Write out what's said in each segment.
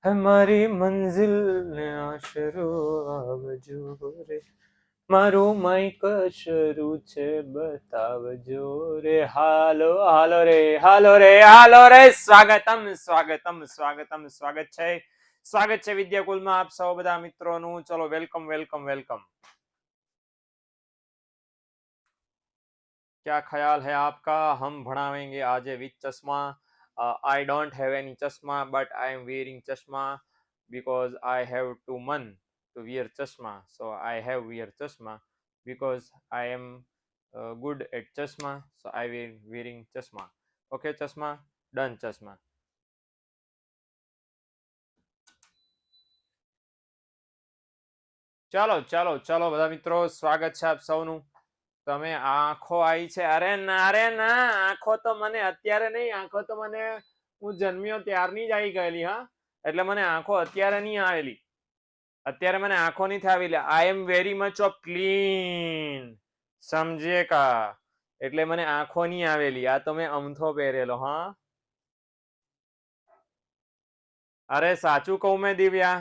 हमारी मंजिल ने आशरो आवजो रे मारू माइक શરૂ છે બતાવજો રે હાલો હાલો રે હાલો રે હાલો રે સ્વાગતમ સ્વાગતમ સ્વાગતમ સ્વાગત છે વિદ્યાકુલમાં આપ સૌ બધા મિત્રોનું ચલો વેલકમ વેલકમ વેલકમ क्या ख्याल है आपका हम भणावेंगे आज विथ चश्मा I don't have any chashma but I am wearing chashma because I have to man to wear chashma, so I have wear chashma because I am good at chashma, so I will wearing chashma. Okay, chashma done. Chashma ચાલો ચાલો ચાલો બધા મિત્રો સ્વાગત છે આપ સૌનું. તમે આંખો આવી છે? અરે ના આંખો તો મને અત્યારે નહીં, આંખો તો મને હું જન્મ્યો ત્યારની જ આવી ગયેલી. હા, એટલે મને આંખો અત્યારે નહીં આવેલી, અત્યારે મને આંખો નથી આવેલી. I am very much of clean, સમજે કા? એટલે મને આંખો નહીં આવેલી. આ તો મેં અમથો પહેરેલો. હા, અરે સાચું કહું મેં દિવ્યા,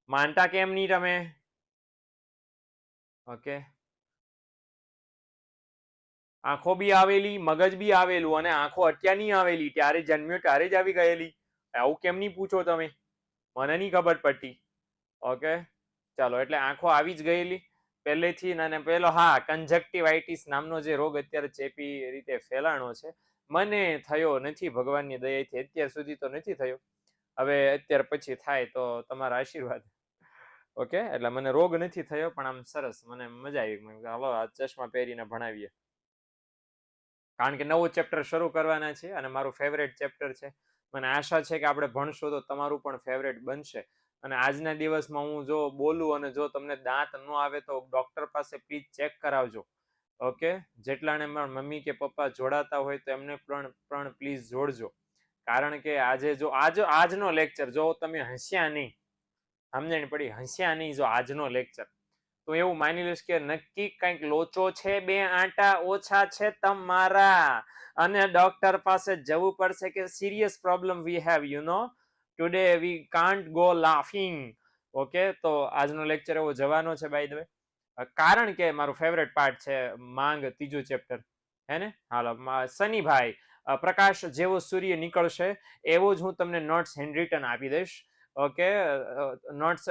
માનતા કેમ નહીં તમે? ઓકે, આંખો બી આવેલી, મગજ બી આવેલું, અને આંખો અત્યારે નહીં આવેલી, ત્યારે જન્મ્યો ત્યારે જ આવી ગયેલી. આવું કેમ નહીં પૂછો તમે, મને નહીં ખબર પડતી. ઓકે ચાલો, એટલે આંખો આવી જ ગયેલી પહેલેથી. અને પેલો હા, કંજક્ટિવાઇટિસ નામનો જે રોગ અત્યારે ચેપી રીતે ફેલાણો છે, મને થયો નથી ભગવાનની દયાથી, અત્યાર સુધી તો નથી થયો. હવે અત્યાર પછી થાય તો તમારા આશીર્વાદ. ઓકે, એટલે મને રોગ નથી થયો, પણ આમ સરસ મને મજા આવી. હાલો આ ચશ્મા પહેરીને ભણાવીએ, કારણ કે નવો ચેપ્ટર શરૂ કરવાના છે અને મારું ફેવરેટ ચેપ્ટર છે. મને આશા છે કે આપણે ભણશો તો તમારું પણ ફેવરેટ બનશે. અને આજના દિવસમાં હું જો બોલું અને જો તમને દાંત ન આવે તો ડોક્ટર પાસે પ્લીઝ ચેક કરાવજો. ઓકે, જેટલાને મારા મમ્મી કે પપ્પા જોડાતા હોય તો એમને પણ પ્લીઝ જોડજો. કારણ કે આજે જો આજનો લેક્ચર જો તમે હસ્યા નહીં, સમજણ પડી, હસ્યા નહીં જો આજનો લેક્ચર, તો એવું માની લઈશ કે નક્કી કંઈક લોચો છે, 2 આંટા ઓછા છે તમારા, અને ડોક્ટર પાસે જવું પડશે કે serious problem we have, you know, today we can't go laughing. Okay, તો આજનો લેક્ચર એવો જવાનો છે બાય ધ વે, કારણ કે મારું ફેવરેટ પાર્ટ છે માંગ, ત્રીજું ચેપ્ટર હે ને. હાલો સનીભાઈ, પ્રકાશ જેવો સૂર્ય નીકળશે એવો જ હું તમને નોટ્સ હેન્ડરિટન આપી દઈશ. ઓકે, નોટ્સ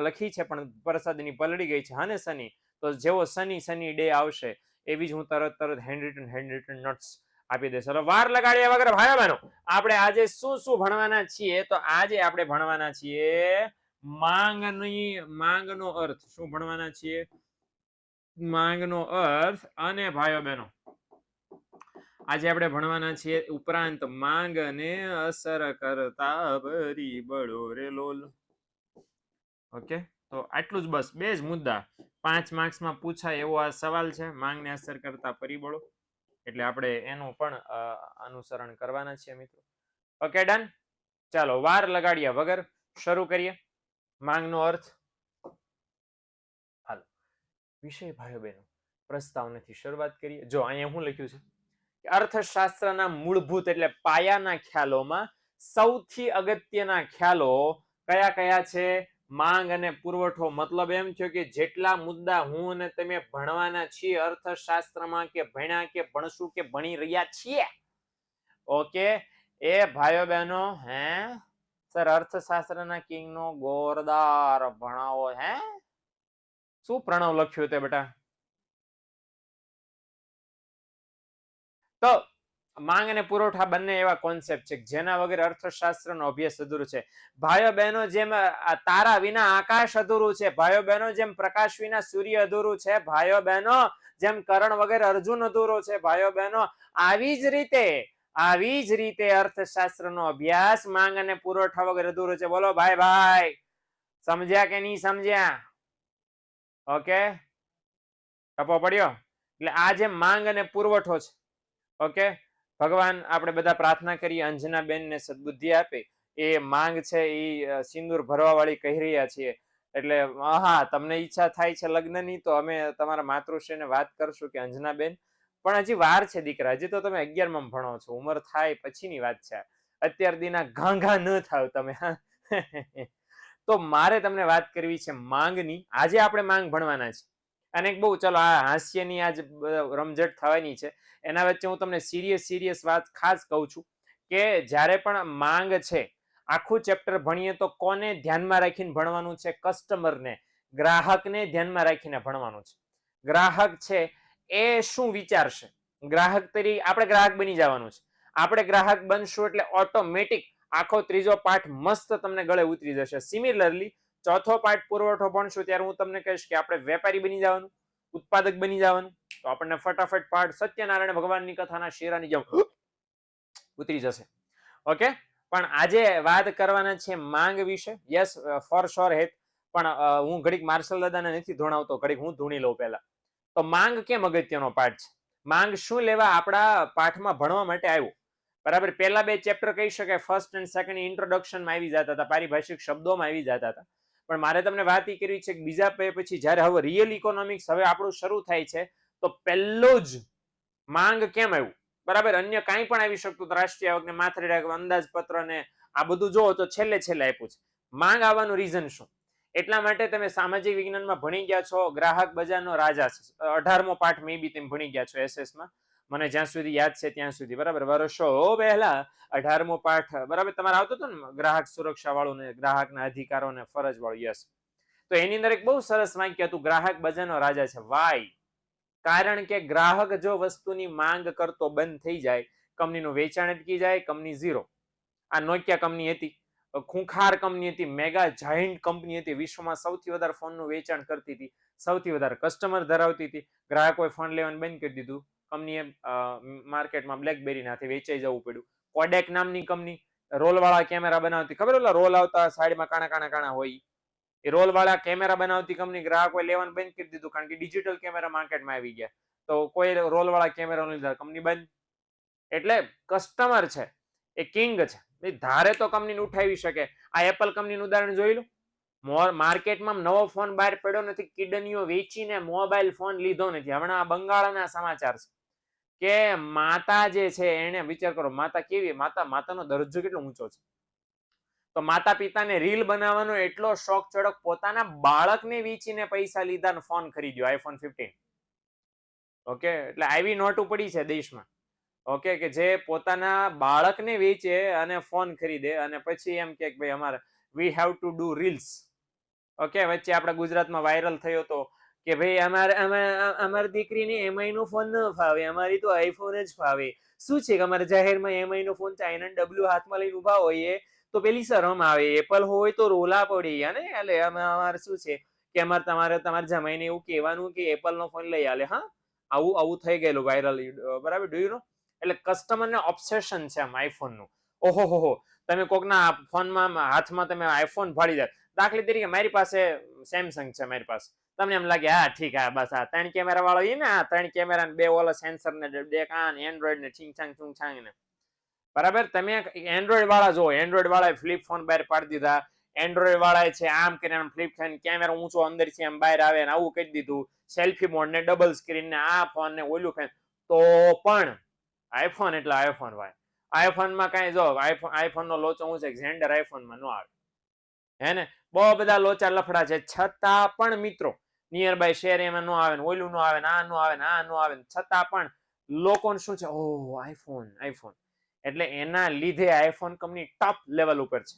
લખી છે પણ પ્રસાદની પલળી ગઈ છે. હા ને સની, તો જેવો સની ડે આવશે એવી જ હું તરત હેન્ડરિટન નોટ્સ આપી દઈશ. હવે વાર લગાડ્યા વગર ભાઈઓ બહેનો, આપણે આજે શું ભણવાના છીએ? તો આજે આપણે ભણવાના છીએ માંગનો અર્થ. શું ભણવાના છીએ? માંગનો અર્થ. અને ભાઈઓ બહેનો, આજે આપણે ભણવાના છીએ ઉપરાંત માંગને અસર કરતા પરિબળો રે લોલ. ઓકે, તો આટલું જ, બસ 2 જ મુદ્દા 5 માર્ક્સમાં પૂછાય એવો આ સવાલ છે, માંગને અસર કરતા પરિબળો. એટલે આપણે એનું પણ અનુસરણ કરવાના છીએ મિત્રો. ઓકે ડન, ચાલો વાર લગાડ્યા વગર શરૂ કરીએ. માંગનો અર્થ. હાલો, વિષય ભાઈઓ બહેનો પ્રસ્તાવનાથી શરૂઆત કરીએ. જો અહીંયા શું લખ્યું છે કે અર્થશાસ્ત્રના મૂળભૂત એટલે પાયાના ખ્યાલોમાં સૌથી અગત્યના ખ્યાલો કયા કયા છે? માંગ અને પુરવઠો. મતલબ એમ થયો કે જેટલા મુદ્દા હું અને તમે ભણવાના છીએ અર્થશાસ્ત્રમાં, કે ભણ્યા કે ભણશું કે ભણી રહ્યા છીએ, ઓકે, એ ભાઈઓ બહેનો, હે સર અર્થશાસ્ત્રના કિંગનો ગોરદાર ભણાવો. હે શું પ્રણવ લખ્યું તે બેટા? તો માંગ અને પુરવઠા બંને એવા કોન્સેપ્ટ છે જેના વગર અર્થશાસ્ત્રનો અભ્યાસ અધૂરો છે. ભાઈઓ બહેનો, જેમ તારા વિના આકાશ અધૂરું છે. ભાઈઓ બહેનો, જેમ પ્રકાશ વિના સૂર્ય અધૂરું છે. ભાઈઓ બહેનો, જેમ કરણ વગર અર્જુન અધૂરો છે. ભાઈઓ બહેનો, આવી જ રીતે અર્થશાસ્ત્રનો અભ્યાસ માંગ અને પુરવઠા વગર અધૂરો છે. બોલો ભાઈ, સમજ્યા કે નહીં સમજ્યા? ઓકે, ટપો પડ્યો? એટલે આ જે માંગ અને પુરવઠો છે, ઓકે, ભગવાન આપણે બધા પ્રાર્થના કરીએ અંજનાબેન ને સદબુદ્ધિ આપે. એ માંગ છે એ સિંદૂર ભરવા વાળી કહી રહ્યા છીએ. એટલે હા, તમને ઈચ્છા થાય છે લગ્નની તો અમે તમારા માતૃશ્રીને વાત કરશું કે અંજનાબેન, પણ હજી વાર છે દીકરા, હજી તો તમે 11માં ભણો છો, ઉંમર થાય પછીની વાત છે. અત્યાર દીના ઘાંઘા ન થાવ તમે. હા, તો મારે તમને વાત કરવી છે માંગની. આજે આપણે માંગ ભણવાના છે અને એક બહુ ચલો આ હાસ્યની આજ રમઝટ થવાની છે, એના વચ્ચે હું તમને સિરિયસ વાત ખાસ કહું છું કે જ્યારે પણ માંગ છે આખું ચેપ્ટર ભણીએ તો કોને ધ્યાનમાં રાખીને ભણવાનું છે? કસ્ટમરને, ગ્રાહકને ધ્યાનમાં રાખીને ભણવાનું છે. ગ્રાહક છે એ શું વિચારશે, ગ્રાહક તરીકે આપણે ગ્રાહક બની જવાનું છે. આપણે ગ્રાહક બનશું એટલે ઓટોમેટિક આખો ત્રીજો પાઠ મસ્ત તમને ગળે ઉતરી જશે. સિમિલરલી ચોથો પાઠ પુરવઠો ભણશું ત્યારે હું તમને કહીશ કે આપણે વેપારી બની જવાનું, ઉત્પાદક બની જવાનું, તો આપણને ફટાફટ પાઠ સત્યનારાયણ ભગવાનની કથાના શેરાની જેમ ઉતરી જશે. ઓકે, પણ આજે વાત કરવાના છે માંગ વિશે. યસ, ફોર શ્યોર હેત, પણ હું ઘડીક માર્શલ દાદાને નથી ધોણાવતો, ઘડીક હું ધૂણી લઉં પહેલા. તો માંગ કેમ અગત્યનો પાઠ છે? માંગ શું લેવા આપણા પાઠમાં ભણવા માટે આવ્યો? બરાબર, પહેલા બે ચેપ્ટર કહી શકાય ફર્સ્ટ એન્ડ સેકન્ડ ઇન્ટ્રોડક્શનમાં આવી જતા હતા, પારિભાષિક શબ્દોમાં આવી જતા હતા. પણ મારે તમને વાત એ કરવી છે કે બીજા પછી જ્યારે હવે રિયલ ઇકોનોમિક્સ હવે આપણું શરૂ થાય છે તો પહેલો જ માંગ કેમ આવ્યું? બરાબર, અન્ય કાંઈ પણ આવી શકતું, રાષ્ટ્રીય આવક ને માથાદીઠ અંદાજપત્ર ને આ બધું જોવો તો છેલ્લે આપ્યું છે. માંગ આવવાનું રીઝન શું? એટલા માટે તમે સામાજિક વિજ્ઞાનમાં ભણી ગયા છો ગ્રાહક બજારનો રાજા છે, 18મો પાઠ મે બી તમે ભણી ગયા છો એસએસમાં, મને જ્યાં સુધી યાદ છે ત્યાં સુધી. બરાબર, વર્ષો પહેલા 18મો પાઠ બરાબર તમારે આવતો હતો ને, ગ્રાહક સુરક્ષા વાળું ને ગ્રાહકના અધિકારો ને ફરજ વાળું. યસ, તો એની અંદર એક બહુ સરસ વાક્ય હતું, ગ્રાહક બજારનો રાજા છે. વાય? કારણ કે ગ્રાહક જો વસ્તુની માંગ કરતો બંધ થઈ જાય, કંપનીનું વેચાણ અટકી જાય, કંપની ઝીરો. આ નોકિયા કંપની હતી, ખૂંખાર કંપની હતી, મેગા જાયન્ટ કંપની હતી, વિશ્વમાં સૌથી વધારે ફોનનું વેચાણ કરતી હતી, સૌથી વધારે કસ્ટમર ધરાવતી હતી. ગ્રાહકોએ ફોન લેવાનું બંધ કરી દીધું, કંપનીએ માર્કેટમાં બ્લેકબેરી નાથી વેચાઈ જવું પડ્યું. કોડેક નામની કંપની રોલવાળા કેમેરા બનાવતી, ખબર ઓલા રોલ આવતા સાઈડમાં કાણા હોય, એ રોલ વાળા કેમેરા બનાવતી કંપની, ગ્રાહકોએ લેવાનું બંધ કરી દીધું કારણ કે ડિજિટલ કેમેરા માર્કેટમાં આવી ગયા, તો કોઈ રોલ વાળા કેમેરા લીધા, કંપની બંધ. એટલે કસ્ટમર છે એ કિંગ છે, ધારે તો કંપનીને ઉઠાવી શકે. આ એપલ કંપનીનું ઉદાહરણ જોઈ લો, માર્કેટમાં નવો ફોન બહાર પડ્યો નથી, કિડનીઓ વેચીને મોબાઈલ ફોન લીધો નથી. હમણાં બંગાળના સમાચાર છે કે માતા જે છે એને, વિચાર કરો, માતા કેવી, માતાનો દરજ્જો કેટલો ઊંચો છે. તો માતા પિતાને રીલ બનાવવાનો એટલો શોખ ચડક, પોતાના બાળકને વેચીને પૈસા લીધા, ફોન ખરીદ્યો, આઈફોન 15. ઓકે, એટલે આવી નોટો પડી છે દેશમાં. ઓકે, કે જે પોતાના બાળકને વેચે અને ફોન ખરીદે અને પછી એમ કે ભાઈ અમારે we have to do reels. Okay, વચ્ચે આપણા ગુજરાતમાં વાયરલ થયો હતો કે ભાઈ અમારી દીકરીને એમઆઈ નો ફોન ન ફાવે, અમારી તો આઈફોન જ ફાવે. શું છે કે અમારે જાહેરમાં એમઆઈ નો ફોન ચાઇના ડબલ્યુ હાથમાં લઈને ઉભા હોઈએ તો પેલી શરમ આવે, એપલ હોય તો રોલા પડી. અને એટલે અમારે શું છે કે તમારે જમાઈને એવું કહેવાનું કે એપલ નો ફોન લઈ આલે. હા, આવું થઈ ગયેલું વાયરલ, બરાબર, ડુ યુ નો? એટલે કસ્ટમરને ઓબ્સેશન છે આમ આઈફોનનું. ઓહો હો, તમે કોકના ફોનમાં હાથમાં તમે આઈફોન ફાડી જાય. દાખલા તરીકે મારી પાસે સેમસંગ છે, મારી પાસે, તમને એમ લાગે હા ઠીક, આ બસ આ 3 કેમેરા વાળો એ ને, આ 3 કેમેરા ને 2 ઓલા સેન્સર ને 2 કાન, એન્ડ્રોઈડ ને છીંગ ને, બરાબર. તમે એન્ડ્રોઈડ વાળા જો, એન્ડ્રોઈડ વાળાએ ફ્લિપ ફોન બહાર પાડી દીધા, એન્ડ્રોઈડ વાળાએ છે આમ કરીને આમ ફ્લિપ થઈને કેમેરા ઊંચો અંદરથી આમ બહાર આવે ને આવું કરી દીધું, સેલ્ફી મોડ ને ડબલ સ્ક્રીન ને આ ફોન ને ઓલું ફેન. તો પણ આઈફોન એટલે આઈફોન ભાઈ. આઈફોનમાં કાંઈ જો આઈફોન નો લોચો હું છે, ઝેન્ડર આઈફોનમાં ન આવે, હે ને? બહુ બધા લોચા લફડા છે, છતાં પણ મિત્રો નિયર બાય શેર એમાં ન આવે, ઓલું ન આવે, આ ન આવે, આ ન આવે, છતાં પણ લોકોને શું છે, ઓહ આઈફોન. એટલે એના લીધે આઈફોન કંપની ટોપ લેવલ ઉપર છે.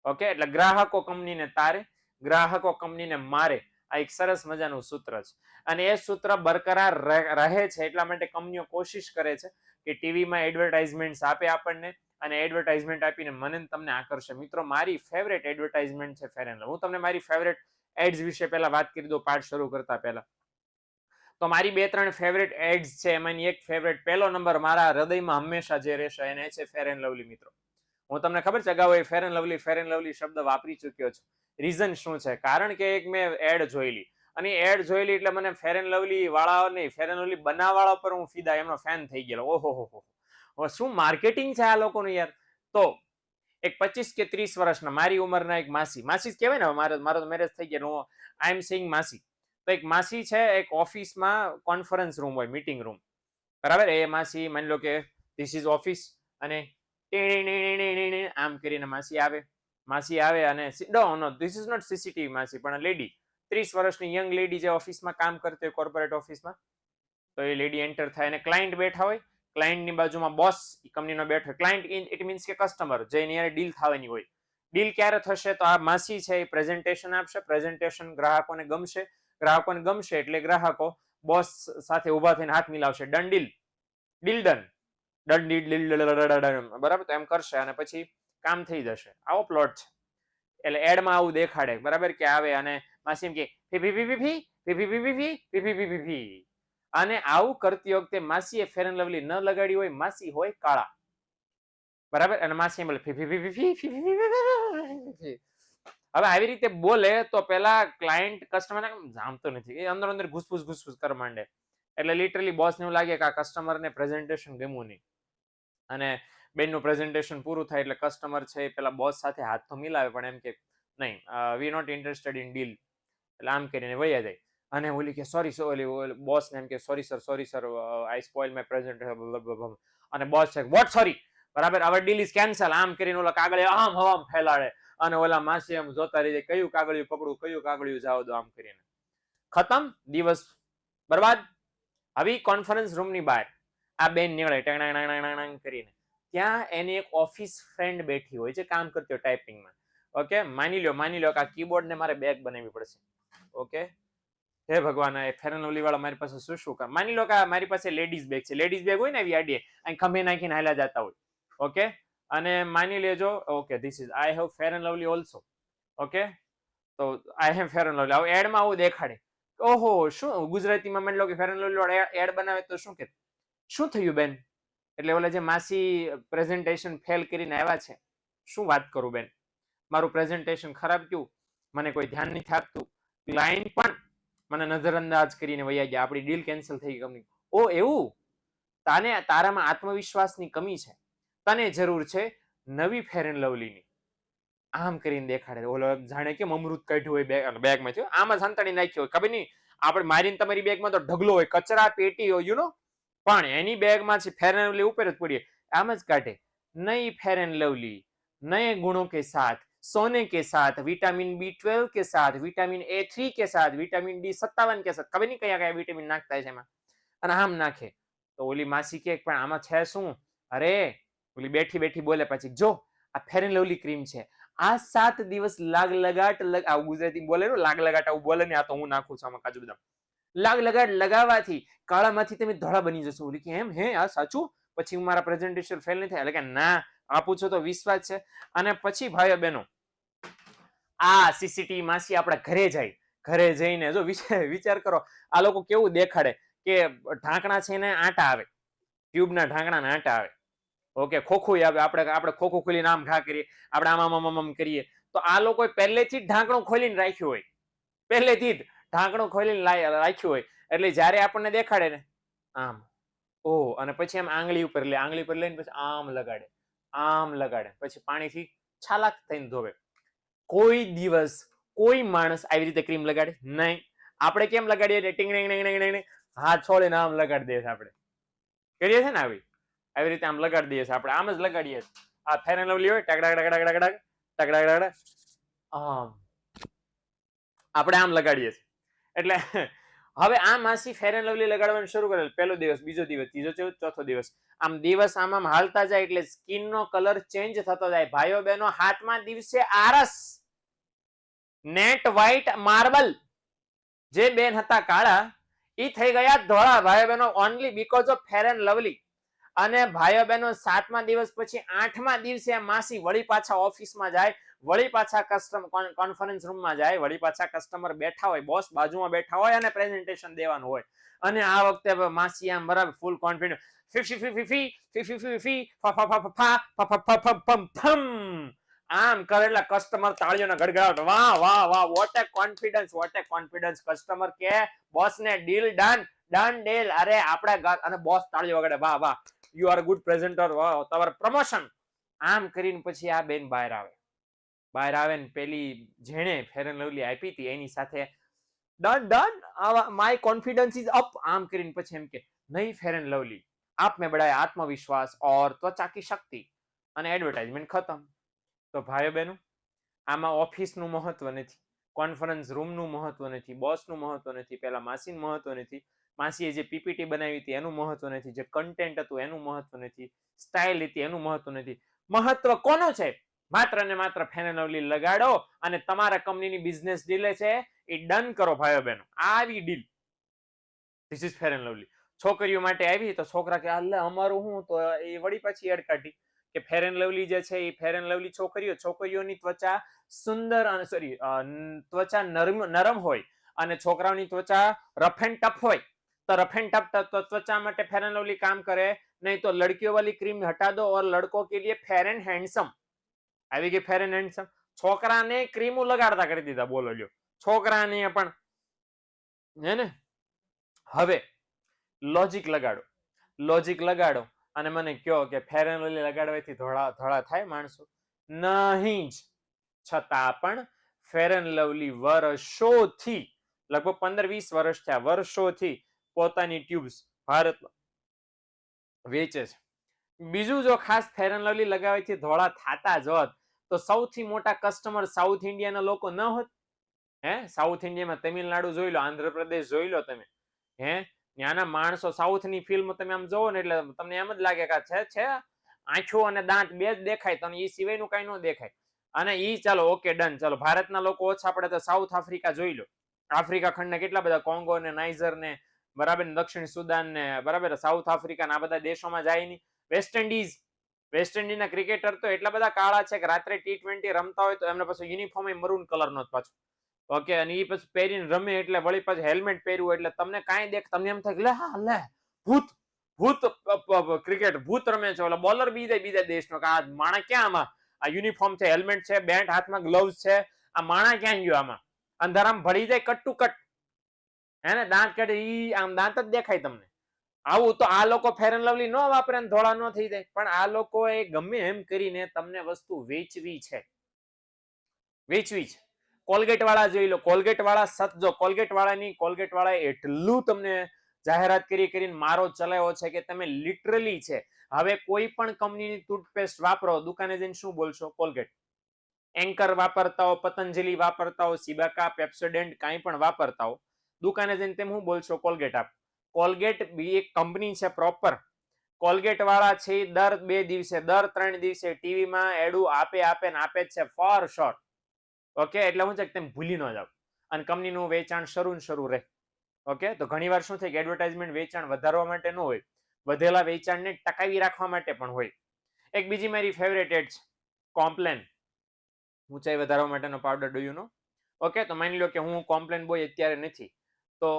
ઓકે, એટલે ગ્રાહકો કંપનીને તારે, ગ્રાહકો કંપનીને મારે, આ એક સરસ મજાનું સૂત્ર છે. અને એ સૂત્ર બરકરાર રહે છે એટલા માટે કંપનીઓ કોશિશ કરે છે કે ટીવીમાં એડવર્ટાઇઝમેન્ટ આપે આપણને, અને એડવર્ટાઇઝમેન્ટ આપીને મને તમને આકર્ષે. મિત્રો, મારી ફેવરેટ એડવર્ટાઇઝમેન્ટ છે ફેર એન્ડ લવલી. હું તમને મારી ફેવરેટ એડ્સ વિશે પહેલા વાત કરી દઉં પાઠ શરૂ કરતા પહેલા. તો મારી 2-3 ફેવરેટ એડ્સ છે, એમાંની એક ફેવરેટ, પહેલો નંબર મારા હૃદયમાં હંમેશા જે રહેશે એને છે ફેર એન્ડ લવલી. મિત્રો, હું તમને ખબર છે અગાઉ એ ફેર એન્ડ લવલી શબ્દ વાપરી ચૂક્યો છું. રીઝન શું છે? કારણ કે એક મેં એડ જોયેલી, અને એડ જોયેલી એટલે મને ફેર એન્ડ લવલી વાળાઓ નહીં, ફેર એન્ડ લવલી બનાવવાળા પર હું ફિદા, એમનો ફેન થઈ ગયેલો. ઓહો, શું માર્કેટિંગ છે આ લોકોનું યાર. તો એક 25 કે 30 વર્ષના મારી ઉંમરના એક માસી જ કહેવાય ને, મારો તો મેરેજ થઈ ગયો, આઈ એમ સેઇંગ માસી. તો એક માસી છે, એક ઓફિસમાં કોન્ફરન્સ રૂમ હોય, મીટિંગ રૂમ, બરાબર. એ માસી માની લો કે ધીસ ઇઝ ઓફિસ, અને આમ કરીને માસી આવે, માસી આવે અને નો ધીસ ઇઝ નોટ સીસીટીવી માસી, પણ લેડી 30 વર્ષની યંગ લેડી જે ઓફિસમાં કામ કરતી હોય કોર્પોરેટ ઓફિસમાં, તો એ લેડી એન્ટર થાય અને ક્લાયન્ટ બેઠા હોય, ક્લાયન્ટની બાજુમાં બોસ કંપનીનો બેઠો હોય. ક્લાયન્ટ ઇટ મીન્સ કે કસ્ટમર, જેની યારે ડીલ થવાની હોય. ડીલ ક્યારે થશે? તો આ માસી છે એ પ્રેઝન્ટેશન આપશે, પ્રેઝન્ટેશન ગ્રાહકોને ગમશે, ગ્રાહકોને ગમશે એટલે ગ્રાહકો બોસ સાથે ઊભા થઈને હાથ મિલાવશે, done deal, deal done, done deal, બરાબર, તો એમ કરશે અને પછી કામ થઈ જશે. આવો પ્લોટ છે. એટલે એડમાં આવું દેખાડે, બરાબર, કે આવે અને માસી એમ કે fee fee fee fee fee fee fee fee fee fee fee fee, અને આવું કરતી વખતે માસીએ ફેર એન્ડ લવલી ન લગાડી હોય, માસી હોય કાળા, બરાબર, અને માસી એમ બોલે fee fee fee fee fee fee. હવે આવી રીતે બોલે તો પેલા ક્લાયન્ટ કસ્ટમરને જામતો નથી, એ અંદર અંદર ઘૂસપૂસ કરવા માંડે. એટલે લિટરલી બોસને એવું લાગે કે આ કસ્ટમરને પ્રેઝન્ટેશન ગમ્યું નહીં, અને બેનનું પ્રેઝન્ટેશન પૂરું થાય એટલે કસ્ટમર છે પેલા બોસ સાથે હાથ તો મિલાવે, પણ એમ કે નહીં, we not interested in deal, એટલે આમ કરીને વયા જાય. અને ઓલી કે સોરી, બોસ ને એમ કે sorry sir, I spoil my presentation, અને બોસ છે વોટ સોરી, બરાબર, અવર ડીલ ઇઝ કેન્સલ, આમ કરીને ઓલા કાગળિયા આમ હવામાં ફેલાડે, અને ઓલા માસી એમ જોતા રહી જાય, કયું કાગળિયું પકડું, કયું કાગળિયું જાવ દો, આમ કરીને ખતમ, દિવસ બરબાદ. આવી કોન્ફરન્સ રૂમની બહાર આ બેન નીકળે કરીને, ત્યાં એની એક ઓફિસ ફ્રેન્ડ બેઠી હોય છે, કામ કરતી હોય ટાઈપિંગમાં. ઓકે, માની લો કે આ કીબોર્ડ ને મારે બેગ બનાવવી પડશે. ઓકે, હે ભગવાન, એ ફેર એન્ડ લવલી વાળા મારી પાસે શું કામ? માની લો કે મારી પાસે લેડીઝ બેગ છે, લેડીઝ બેગ હોય ને એવી આઈડિયા, અહીં ખંભે નાખીને હાલ્યા જતા હોય. ઓકે, અને માની લેજો, okay, this is I have fair and lovely also. Okay, તો I have fair and lovely. હવે એડમાં આવું દેખાડે, ઓહો, શું ગુજરાતીમાં માની લો કે ફેર એન્ડ લવલી વાળા એડ બનાવે તો શું કે શું થયું બેન? એટલે ઓલા જે માસી પ્રેઝન્ટેશન ફેલ કરીને આવ્યા છે, શું વાત કરું બેન, મારું પ્રેઝન્ટેશન ખરાબ ગયું, મને કોઈ ધ્યાન નથી આપતું, ક્લાયન્ટ પણ મને નજરઅંદાજ કરીને વયા ગયા, આપણી ડીલ કેન્સલ થઈ ગઈ. ઓ એવું? તારામાં આત્મવિશ્વાસની કમી છે, તને જરૂર છે નવી ફેર એન્ડ લવલીની. આમ કરીને દેખાડે, ઓલો જાણે કેમ અમૃત કાઢ્યું હોય બેગમાં, આમ જ સંતાડી નાખ્યો હોય, ખબર નહીં, આપણે મારીને તમારી બેગમાં તો ઢગલો હોય, કચરા પેટી હોય, યુ નો, પણ એની બેગમાં છે ફેર એન્ડ લવલી ઉપર જ પડી, આમ જ કાઢે, નઈ ફેર એન્ડ લવલી नए गुणों के साथ, सोने के साथ, विटामिन B12 के साथ, विटामिन A3 के साथ, विटामिन D57 के साथ, ખબર નહીં કયા કયા વિટામિન નાખતા છે એમાં, અને આમ નાખે. તો ઓલી માસી કે પણ આમાં છે શું? અરે ઓલી બેઠી બેઠી બોલે પછી, જો આ ફેર એન્ડ લવલી ક્રીમ છે, આ 7 દિવસ લાગ લગાટ, આવું ગુજરાતી બોલે ને, લાગ લગાટ આવું બોલે ને, આ તો હું નાખું છું આમાં કાજુ બદામ, લાગ લગાટ લગાવવાથી કાળામાંથી તમે ધોળા બની જશો. ઓલી કે એમ, હે આ સાચું? પછી મારા પ્રેઝન્ટેશન ફેલ નહીં થાય? એટલે કે ના, આપું છું તો વિશ્વાસ છે. અને પછી ભાઈઓ બહેનો, આ સીસીટીવી માસી આપણા ઘરે જાય, ઘરે જઈને જો વિચાર કરો, આ લોકો કેવું દેખાડે કે ઢાંકણા છે ને આટા આવે, ટ્યુબના ઢાંકણા આટા આવે. ઓકે, ખોખું આવે, આપણે ખોખું ખોલીને આમ ઘા કરીએ, આપણે આમ કરીએ, તો આ લોકો પહેલેથી જ ઢાંકણું ખોલીને રાખ્યું હોય, પહેલેથી જ ઢાંકણું ખોલીને રાખ્યું હોય, એટલે જ્યારે આપણને દેખાડે ને આમ, ઓ, અને પછી આમ આંગળી ઉપર લે, આંગળી ઉપર લઈને પછી આમ લગાડે, પછી પાણીથી છાલાક થઈને ધોવે. કોઈ દિવસ કોઈ માણસ આવી રીતે ક્રીમ લગાડે નહીં. આપણે કેમ લગાડીએ? ટીંગ હાથ છોડીને આમ લગાડી દઈએ, આપણે કરીએ છીએ ને, આવી રીતે આમ લગાડી દઈએ છીએ, આપણે આમ જ લગાડીએ છીએ. આ ફેર એન્ડ લવલી હોય, ટકડા આમ આપણે આમ લગાડીએ છીએ. એટલે હવે આ માસી ફેર એન્ડ લવલી લગાડવાનું શરૂ કરેલ, પહેલો દિવસ, બીજો દિવસ, ત્રીજો, ચોથો દિવસ, આમ દિવસ આમ હાલતા જાય એટલે સ્કિનનો કલર ચેન્જ થતો જાય. ભાઈઓ બહેનો, હાથમાં દિવસે આરસ, નેટ વ્હાઈટ માર્બલ, જે બેન હતા કાળા, ઈ થઈ ગયા ધોળા, ભાઈઓ બહેનો, only because of fair and lovely. અને ભાઈઓ બહેનો, 7મા દિવસ પછી 8મા દિવસે માસી વળી પાછા ઓફિસમાં જાય, વળી પાછા કોન્ફરન્સ રૂમમાં જાય, વળી પાછા કસ્ટમર બેઠા હોય, બોસ બાજુમાં બેઠા હોય અને પ્રેઝન્ટેશન દેવાનું હોય. અને આ વખતે માસી આમ બરાબર ફૂલ કોન્ફિડન્ટ, આમ કરે એટલે કસ્ટમર તાળીઓના ગડગડાટ, વાહ વાહ વાહ, વોટ એ કોન્ફિડન્સ, વોટ એ કોન્ફિડન્સ. કસ્ટમર કે બોસ ને ડીલ ડન, ડન ડીલ. અરે આપડા, અને બોસ તાળીઓ વગાડે, વાહ વાહ, યુ આર ગુડ પ્રેઝન્ટર, વાહ, તમારું પ્રમોશન. આમ કરીને પછી આ બેન બહાર આવે ને પેલી જેણે ફેર એન્ડ લવલી આપી હતી એની સાથે done, my confidence is up, આમ કરીને પછી એમ કે નહીં ફેર એન્ડ લવલી, આપ में बढ़ाए आत्मविश्वास और त्वचा की शक्ति, અને એડવર્ટાઇઝમેન્ટ ખતમ. તો ભાઈઓ બહેનો, આમાં ઓફિસનું મહત્વ નથી, કોન્ફરન્સ રૂમનું મહત્વ નથી, બોસનું મહત્વ નથી, પેલા માસીનું મહત્વ નથી, માસીએ જે પીપીટી બનાવી હતી એનું મહત્વ નથી, જે કન્ટેન્ટ હતું એનું મહત્વ નથી, સ્ટાઇલ હતી એનું મહત્વ નથી. મહત્વ કોનું છે? માત્ર ને માત્ર ફેર એન્ડ લવલી લગાડો અને તમારા કંપનીની બિઝનેસ ડીલ છે એ ડન કરો ભાઈઓ બહેનો. આવી deal, this is fair and lovely. છોકરીઓ માટે આવી તો છોકરા કે અલ્લે અમારું હું, તો એ વળી પાછી એડ કાઢી કે ફેર એન્ડ લવલી જે છે એ ફેર એન્ડ લવલી છોકરીઓની ત્વચા સુંદર અને સોરી ત્વચા નરમ હોય અને છોકરાઓની ત્વચા રફ એન્ડ ટફ હોય. તો રફ એન્ડ ટફ ત્વચા માટે ફેર એન્ડ લવલી કામ કરે, નહીં તો લડકીઓ વાલી ક્રીમ હટા દો और लड़कों के लिए फेयर एंड हैंडसम. આવી ગઈ ફેર એન્ડ હેન્ડસમ. છોકરાને ક્રીમો લગાડતા કરી દીધા, બોલો લ્યો. છોકરાને પણ હે ને. હવે લોજિક લગાડો, લોજિક લગાડો અને મને કહો કે ફેર એન્ડ લવલી લગાડવાથી ધોળા ધોળા થાય માણસો? નહીં જ. છતાં પણ ફેર એન્ડ લવલી વર્ષોથી, લગભગ 15-20 વર્ષ થયા, વર્ષોથી પોતાની ટ્યુબ્સ ભારતમાં વેચે છે. બીજું, જો ખાસ ફેર એન્ડ લવલી લગાવવાથી ધોળા થાતા જ હોત તો સૌથી મોટા કસ્ટમર સાઉથ ઇન્ડિયાના લોકો ન હોત? હે, સાઉથ ઇન્ડિયામાં તમિલનાડુ જોઈ લો, આંધ્રપ્રદેશ જોઈ લો તમે. હે, ત્યાંના માણસો સાઉથની ફિલ્મ તમે આમ જોવો ને એટલે તમને એમ જ લાગે કે છે આંખો અને દાંત બે જ દેખાય, તમને એ સિવાયનું કઈ ન દેખાય. અને ઈ ચાલો ઓકે ડન, ચાલો ભારતના લોકો ઓછા પડે તો સાઉથ આફ્રિકા જોઈ લો. આફ્રિકા ખંડના કેટલા બધા કોંગો ને નાઇજર ને બરાબર, દક્ષિણ સુદાન ને બરાબર, સાઉથ આફ્રિકા આ બધા દેશોમાં જાય નહીં. વેસ્ટ ઇન્ડિઝના ક્રિકેટર તો એટલા બધા કાળા છે કે રાત્રે T20 રમતા હોય તો એમને પછી યુનિફોર્મ મરૂન કલરનો જ પાછો. ઓકે, અને એ પછી પહેરીને રમે એટલે વળી પાછું હેલ્મેટ પહેર્યું એટલે તમને કાંઈ દેખ, તમને એમ થાય લે લે ભૂત ભૂત ક્રિકેટ ભૂત રમે છે, ઓલા બોલર બીજા દેશનો કે આ માણા ક્યાં આમાં, આ યુનિફોર્મ છે, હેલ્મેટ છે, બેટ હાથમાં, ગ્લોવ્સ છે, આ માણા ક્યાં ગયો આમાં? અંધારામાં ભળી જાય કટ ટુ કટ, હે ને, દાંત કાઢે ઈ આમ દાંત જ દેખાય તમને. આવું તો આ લોકો ફેર એન્ડ લવલી ન વાપરે ને ધોળા ન થઈ જાય, પણ આ લોકોએ ગમે એમ કરીને તમને વસ્તુ વેચવી છે, વેચવી છે. કોલગેટ વાળા જોઈ લો, કોલગેટ વાળા સતજો, કોલગેટ વાળાએ એટલું તમને જાહેરાત કરીને મારો ચલાવ્યો છે કે તમે લિટરલી છે. હવે કોઈ પણ કંપનીની ટૂથપેસ્ટ વાપરો, દુકાને જઈને શું બોલશો? કોલગેટ. એન્કર વાપરતા હો, પતંજલિ વાપરતા હો, સિબાકા, પેપ્સોડેન્ટ કાંઈ પણ વાપરતા હો, દુકાને જઈને તેમ શું બોલશો? કોલગેટ આપ. કોલગેટ બી એક કંપની છે પ્રોપર. કોલગેટ વાળા છે દર 2 દિવસે, દર 3 દિવસે ટીવીમાં એડું આપે ને આપે જ છે ફોર શ્યોર. ઓકે, એટલે હું છે કે તમે ભૂલી ન જાવ અને કંપનીનું વેચાણ શરૂ રહે. ઓકે, તો ઘણીવાર શું થાય કે એડવર્ટાઇઝમેન્ટ વેચાણ વધારવા માટે ન હોય, વધેલા વેચાણને ટકાવી રાખવા માટે પણ હોય. એક બીજી મારી ફેવરેટ એડ છે, કોમ્પ્લેન, ઊંચાઈ વધારવા માટેનો powder, do you know? Okay, તો માની લો કે હું કોમ્પ્લેન બોય અત્યારે નથી, તો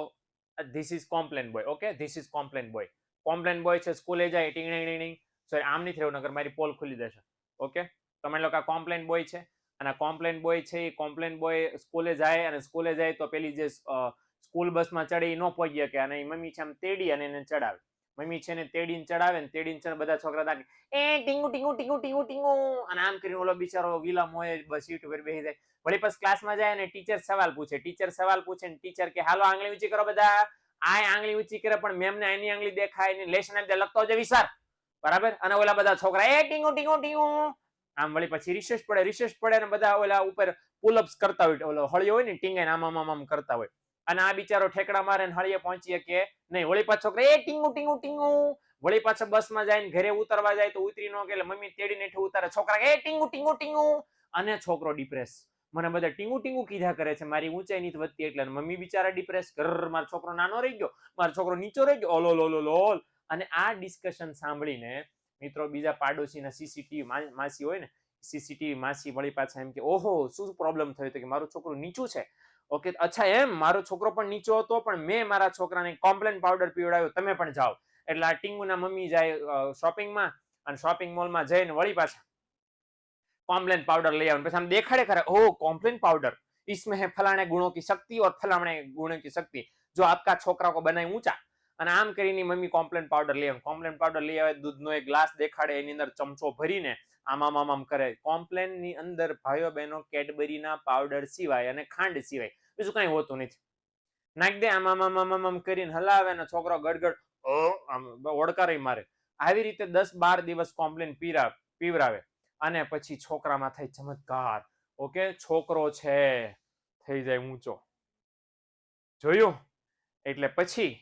this is complain boy. Okay, this is complain boy. Complain boy છે, સ્કૂલે જાય ટીંગ ટીંગ, સોરી આમ નથી રહેવું નગર મારી પોલ ખુલી જશે. ઓકે, તો માની લો કે આ કોમ્પ્લેન બોય છે અને કોમ્પ્લેન બોય છે, કોમ્પ્લેન બોય સ્કૂલે જાય તો પેલી જે સ્કૂલ બસમાં ચડે એ ન પહોંચી કે અને મમ્મી છે આમ તેડી અને એને ચડાવે. મમ્મી છે ને તેડીને ચડાવે ને તેડીને બધા છોકરા તાકે ટીંગુ ટીંગુ ટીંગુ ટીંગુ ટીંગુ અને આમ કરીને ઓલો બિચારો વિલા મોય બસ સીટ ઉપર બેસી જાય. વળી પછી ક્લાસમાં જાય અને ટીચર સવાલ પૂછે ને ટીચર કે હાલો આંગળી ઊંચી કરો બધા. આ આંગળી ઊંચી કરે પણ મેમને એની આંગળી દેખાય ને લેશન આપી લખતો જાય વિચાર, બરાબર. અને ઓલા બધા છોકરા ટીંગુ ટીંગુ ટીંગુ આમ. વળી પછી રિસેસ પડે ને બધા ઓલા ઉપર પુલઅપ્સ કરતા હોય, ઓલો હળિયો હોય ને ટીંગાઈને આમ કરતા હોય અને આ બિચારો ઠેકડા મારે ને હળિયે પહોંચીએ કે નહીં. વળી પાછો છોકરા ટીંગુ ટીંગુ ટીંગુ. વળી પાછો બસમાં જાય ને ઘરે ઉતરવા જાય તો ઉતરી ન કે એટલે મમ્મી તેડીને ઉતારે, છોકરા ટીંગુ ટીંગુ ટીંગુ અને છોકરો ડિપ્રેસ. મને બધા ટીંગુ ટીંગુ કીધા કરે છે, મારી ઊંચાઈ નથી વધતી એટલે. મમ્મી બિચારા ડિપ્રેસ, મારો છોકરો નાનો રહી ગયો, મારો છોકરો નીચો રહી ગયો, ઓલો. અને આ ડિસ્કશન સાંભળીને મિત્રો બીજા પાડોશીના સીસીટીવી માસી હોય ને, સીસીટીવી માસી વળી પાછા એમ કે ઓહો શું પ્રોબ્લેમ થયો તો કે મારું છોકરું નીચું છે. ઓકે, અચ્છા એમ, મારો છોકરો પણ નીચો હતો પણ મેં મારા છોકરાને કોમ્પ્લેન પાવડર પીવડાવ્યો, તમે પણ જાઓ. એટલે આ ટીંગુના મમ્મી જાય શોપિંગમાં અને શોપિંગ મોલમાં જઈને વળી પાછા कॉम्प्लेन पाउडर ले आओ, પછી આમ દેખાડે ખરા, ओ कॉम्प्लेन पाउडर इसमें है फलाने गुणों की शक्ति और फलाने गुणों की शक्ति जो आपका छोकरा को बनाए ऊंचा. અને આમ કરીને મમ્મી કોમ્પ્લેન પાવડર લઈ આવે. કોમ્પ્લેન પાવડર લઈ આવે, દૂધનો એક ગ્લાસ દેખાડે, એની અંદર ચમચો ભરીને આમ કરે. કોમ્પ્લેન ની અંદર ભાઈઓ બહેનો કેડબરીના પાવડર સિવાય અને ખાંડ સિવાય બીજું કઈ હોતું નથી. નાખી દે, આમ કરીને હલાવે અને છોકરો ગડગડ ઓડકારી મારે. આવી રીતે 10-12 દિવસ કોમ્પ્લેન પીવરાવે અને પછી છોકરામાં થાય ચમત્કાર. ઓકે, છોકરો છે થઈ જાય ઊંચો. જોયું? એટલે પછી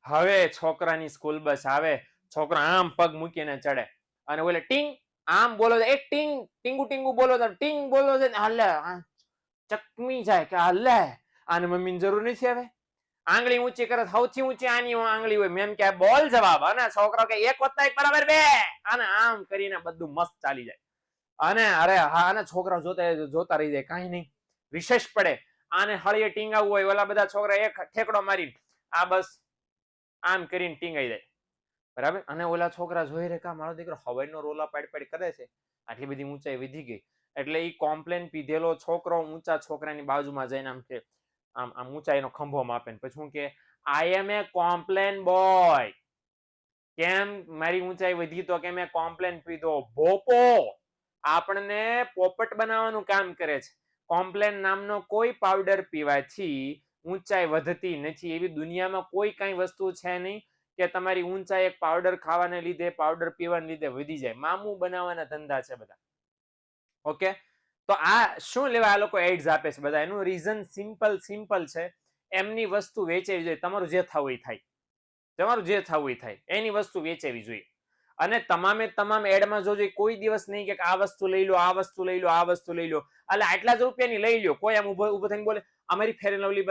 હવે છોકરાની સ્કૂલ બસ આવે, છોકરો આમ પગ મૂકીને ચડે અને ઓલે ટીંગ આમ બોલો એક ટીંગ ટીંગુ ટીંગુ બોલો તો ટીંગ બોલો છે હાલે ચકમી જાય કે હાલે આને મમ્મીની જરૂર નથી હવે. આંગળી ઊંચી કરે સૌથી ઊંચી આની આંગળી હોય મેમ કે બોલ જવાબ અને છોકરો કે એક વત્તા એક બરાબર બે અને આમ કરીને બધું મસ્ત ચાલી જાય. અને અરે હા અને છોકરા જોતા રહી જાય કાંઈ નહીં. વિશેષ પડે આને હળીએ ટીંગાવું હોય ઓલા બધા છોકરા એક ઠેકડો મારી આ બસ આમ કરીને ટીંગાઈ જાય. બરાબર. અને ઓલા છોકરા જોઈ રે કા મારો દીકરો હવાઈનો રોલા પાડી કરે છે, આટલી બધી ઊંચાઈ વધી ગઈ. એટલે ઈ કોમ્પ્લેન પીધેલો છોકરો ઊંચા છોકરાની બાજુમાં જઈને આમ કે આમ ઊંચાઈનો ખંભો માપે ને પછી હું કે આઈ એમ એ કોમ્પ્લેન બોય. કેમ મારી ઊંચાઈ વધી તો કે મેં કોમ્પ્લેન પીધો. ભોપો આપણને પોપટ બનાવવાનું કામ કરે છે. કોમ્પ્લેન નામનો કોઈ પાવડર પીવાથી ઊંચાઈ વધતી નથી. એવી દુનિયામાં કોઈ કઈ વસ્તુ છે નહીં કે તમારી ઊંચાઈ એક પાવડર ખાવાને લીધે પાવડર પીવાને લીધે વધી જાય. મામું બનાવવાના ધંધા છે બધા. ઓકે, તો આ શું લેવા આ લોકો એડ્સ આપે છે બધા? એનું રીઝન સિમ્પલ છે. એમની વસ્તુ વેચવી જોઈએ. તમારું જે થવું એ થાય, તમારું જે થવું એ થાય, એની વસ્તુ વેચવી જોઈએ. અને તમામ એડમાં જોજો કોઈ દિવસ નહીં કે આ વસ્તુ લઈ લો, આ વસ્તુ લઈ લો, આ વસ્તુ લઈ લો, એટલે આટલા જ રૂપિયાની લઈ લો. કોઈ આમ ઉભો થઈને બોલે અમારી ફેર એન્ડ લવલી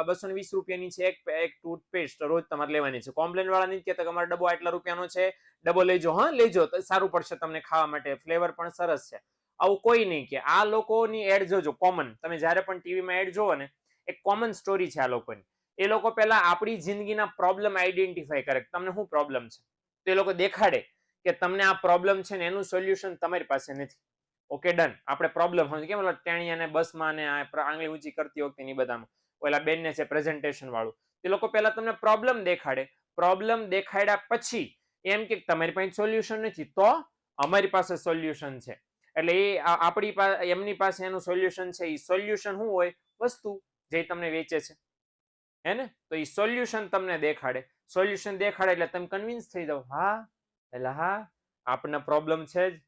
220 રૂપિયાની છે એક ટૂથપેસ્ટ રોજ તમારે લેવાની છે. કોમ્પ્લેન વાળા નહીં કહેતા કે અમારો ડબ્બો આટલા રૂપિયાનો છે, ડબ્બો લેજો. હા લેજો, સારું પડશે તમને ખાવા માટે, ફ્લેવર પણ સરસ છે. આવું કોઈ નહીં કે. આ લોકોની એડ જોજો કોમન. તમે જ્યારે પણ ટીવીમાં એડ જોવો ને, એક કોમન સ્ટોરી છે આ લોકોની. એ લોકો પહેલા આપણી જિંદગીના પ્રોબ્લેમ આઈડેન્ટિફાઈ કરે. તમને શું પ્રોબ્લેમ છે તો એ લોકો દેખાડે કે તમને આ પ્રોબ્લેમ છે ને એનું સોલ્યુશન તમારી પાસે નથી. Okay done. આપણે પ્રોબ્લેમ સમજી કેમ ટેણીયાને બસમાં ને આંગળી ઊંચી કરતી વખતે ની બધામાં ઓલા બેનને છે પ્રેઝન્ટેશન વાળું, એ લોકો પહેલા તમને પ્રોબ્લેમ દેખાડે. પ્રોબ્લેમ દેખાડ્યા પછી એમ કે તમારી પાસે સોલ્યુશન નથી તો અમારી પાસે સોલ્યુશન છે. એટલે એ આપણી પાસે એમની પાસે એનું સોલ્યુશન છે. એ સોલ્યુશન શું હોય? વસ્તુ જે તમને વેચે છે હે ને. તો એ સોલ્યુશન તમને દેખાડે. સોલ્યુશન દેખાડે એટલે તમે કન્વિન્સ થઈ જાવ. હા એટલે હા આપણને પ્રોબ્લેમ છે જ,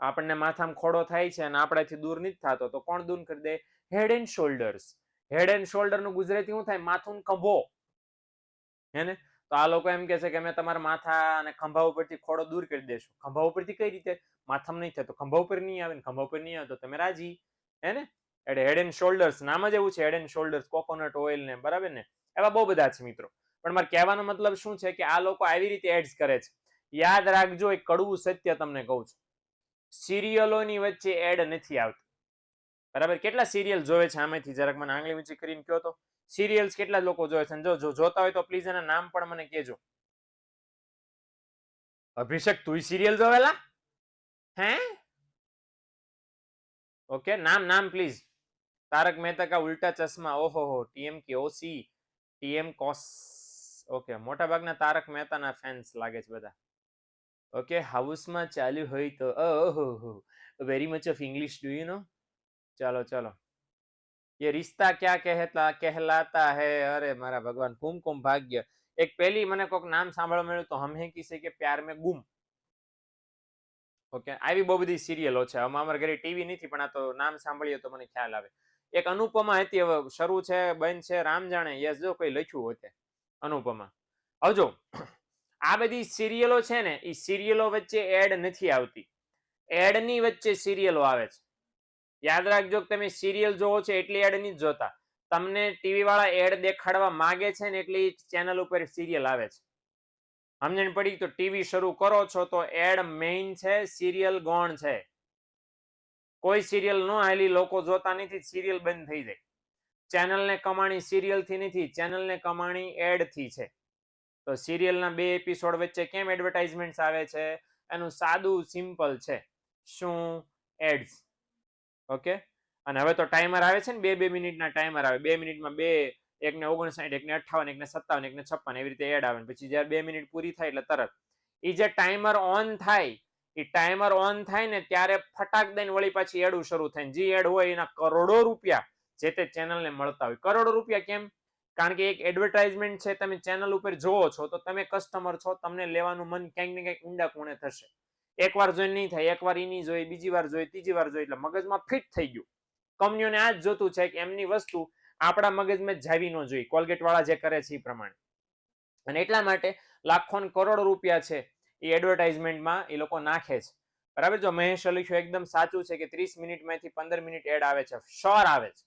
આપણને માથામાં ખોડો થાય છે અને આપણાથી દૂર નથી થતો તો કોણ દૂર કરી દે? Head and shoulders. Head and shoulder નું ગુજરાતી શું થાય? માથું ખંભો હે ને. તો આ લોકો એમ કે છે કે અમે તમારા માથા અને ખંભા ઉપરથી ખોડો દૂર કરી દેશું. ખંભા ઉપરથી કઈ રીતે? માથામાં નહીં થાય તો ખંભા ઉપર નહીં આવે ને ખંભા ઉપર નહીં આવે તો તમે રાજી હે ને. એટલે હેડ એન્ડ શોલ્ડર્સ નામ જ એવું છે, head and shoulders. Coconut oil ને બરાબર ને એવા બહુ બધા છે મિત્રો. પણ મારે કહેવાનો મતલબ શું છે કે આ લોકો આવી રીતે એડ્સ કરે છે. યાદ રાખજો, એક કડવું સત્ય તમને કહું છું, સિરિયલોની વચ્ચે એડ નથી આવતી. બરાબર? કેટલા સિરિયલ જોવે છે આમાંથી જરાક મને આંગળી ઊંચી કરીને કહો તો. સિરિયલ્સ કેટલા લોકો જોવે છે? જો જોતા હોય તો પ્લીઝ એના નામ પણ મને કહેજો. અભિષેક તું સિરિયલ જોવેલા હે? ઓકે, નામ પ્લીઝ. તારક મહેતા કા ઉલ્ટા ચશ્મા. ઓહો, ટીએમ કેઓસી, ટીએમ કોસ. ઓકે, મોટા ભાગના તારક મહેતાના ફેન્સ લાગે છે બધા. ઓકે, હાઉસમાં ચાલુ હોય તો ઓહો very much of English do you know. ચલો ये रिश्ता क्या कहलाता है. अरे મારા ભગવાન, કુમકુમ ભાગ્ય. એક પહેલી મને કોઈક નામ સાંભળવા મળ્યું તો હમ હે કિસે કે પ્યાર મેં ગુમ. ઓકે, આવી બહુ બધી સિરિયલો છે. અમારા ઘરે ટીવી નથી પણ આ તો નામ સાંભળીએ તો મને ખ્યાલ આવે. એક અનુપમા હતી, હવે શરૂ છે બંધ છે રામ જાણે. યસ, જો કોઈ લખ્યું હોતે અનુપમા. હવે જો આ બધી સિરિયલો છે ને, એ સિરિયલો વચ્ચે એડ નથી આવતી. એડની વચ્ચે સિરિયલો આવે છે. યાદ રાખજો કે તમે સિરિયલ જોવો છો એટલી એડ નહીં જોતા. તમને ટીવી વાળા એડ દેખાડવા માંગે છે ને એટલી ચેનલ ઉપર સિરિયલ આવે છે. સમજણ પડી? તો ટીવી શરૂ કરો છો તો એડ મેઇન છે, સિરિયલ ગૌણ છે. કોઈ સિરિયલ ન હાલી, લોકો જોતા નથી, સિરિયલ બંધ થઈ જાય. ચેનલને કમાણી સિરિયલથી નથી, ચેનલને કમાણી એડથી છે. તો સિરિયલના 2 એપિસોડ વચ્ચે કેમ એડવર્ટાઇઝમેન્ટ આવે છે? એનું સાદું સિમ્પલ છે. શું? એડ્સ. ઓકે, અને હવે તો ટાઈમર આવે છે ને, 2 મિનિટના ટાઈમર આવે. 2 મિનિટમાં 2, એકને 59, એકને 58, એકને 57, એકને 56 એવી રીતે એડ આવે. પછી જ્યારે 2 મિનિટ પૂરી થાય એટલે તરત એ જે ટાઈમર ઓન થાય, એ ટાઈમર ઓન થાય ને ત્યારે ફટાક દઈને વળી પાછી એડ શરૂ થાય. જે એડ હોય એના કરોડો રૂપિયા જે તે ચેનલને મળતા હોય. કરોડો રૂપિયા કેમ? કારણ કે એક એડવર્ટાઇઝમેન્ટ છે, તમે ચેનલ ઉપર જોવો છો તો તમે કસ્ટમર છો, તમને લેવાનું મન ક્યાંક ને ક્યાંક ઊંડા કોણે થશે. એકવાર જોઈને નહીં થાય, એકવાર એની જોઈ, બીજી વાર જોઈ, ત્રીજી વાર જોઈ એટલે મગજમાં ફિટ થઈ ગયું. કંપનીઓને આ જ જોતું છે કે એમની વસ્તુ આપણા મગજમાં જાવી ન જોઈએ, કોલગેટ વાળા જે કરે છે એ પ્રમાણે. અને એટલા માટે લાખો ને કરોડો રૂપિયા છે એ એડવર્ટાઇઝમેન્ટમાં એ લોકો નાખે છે. બરાબર, જો મહેશ લખ્યું એકદમ સાચું છે કે 30 મિનિટમાંથી 15 મિનિટ એડ આવે છે, શ્યોર આવે છે.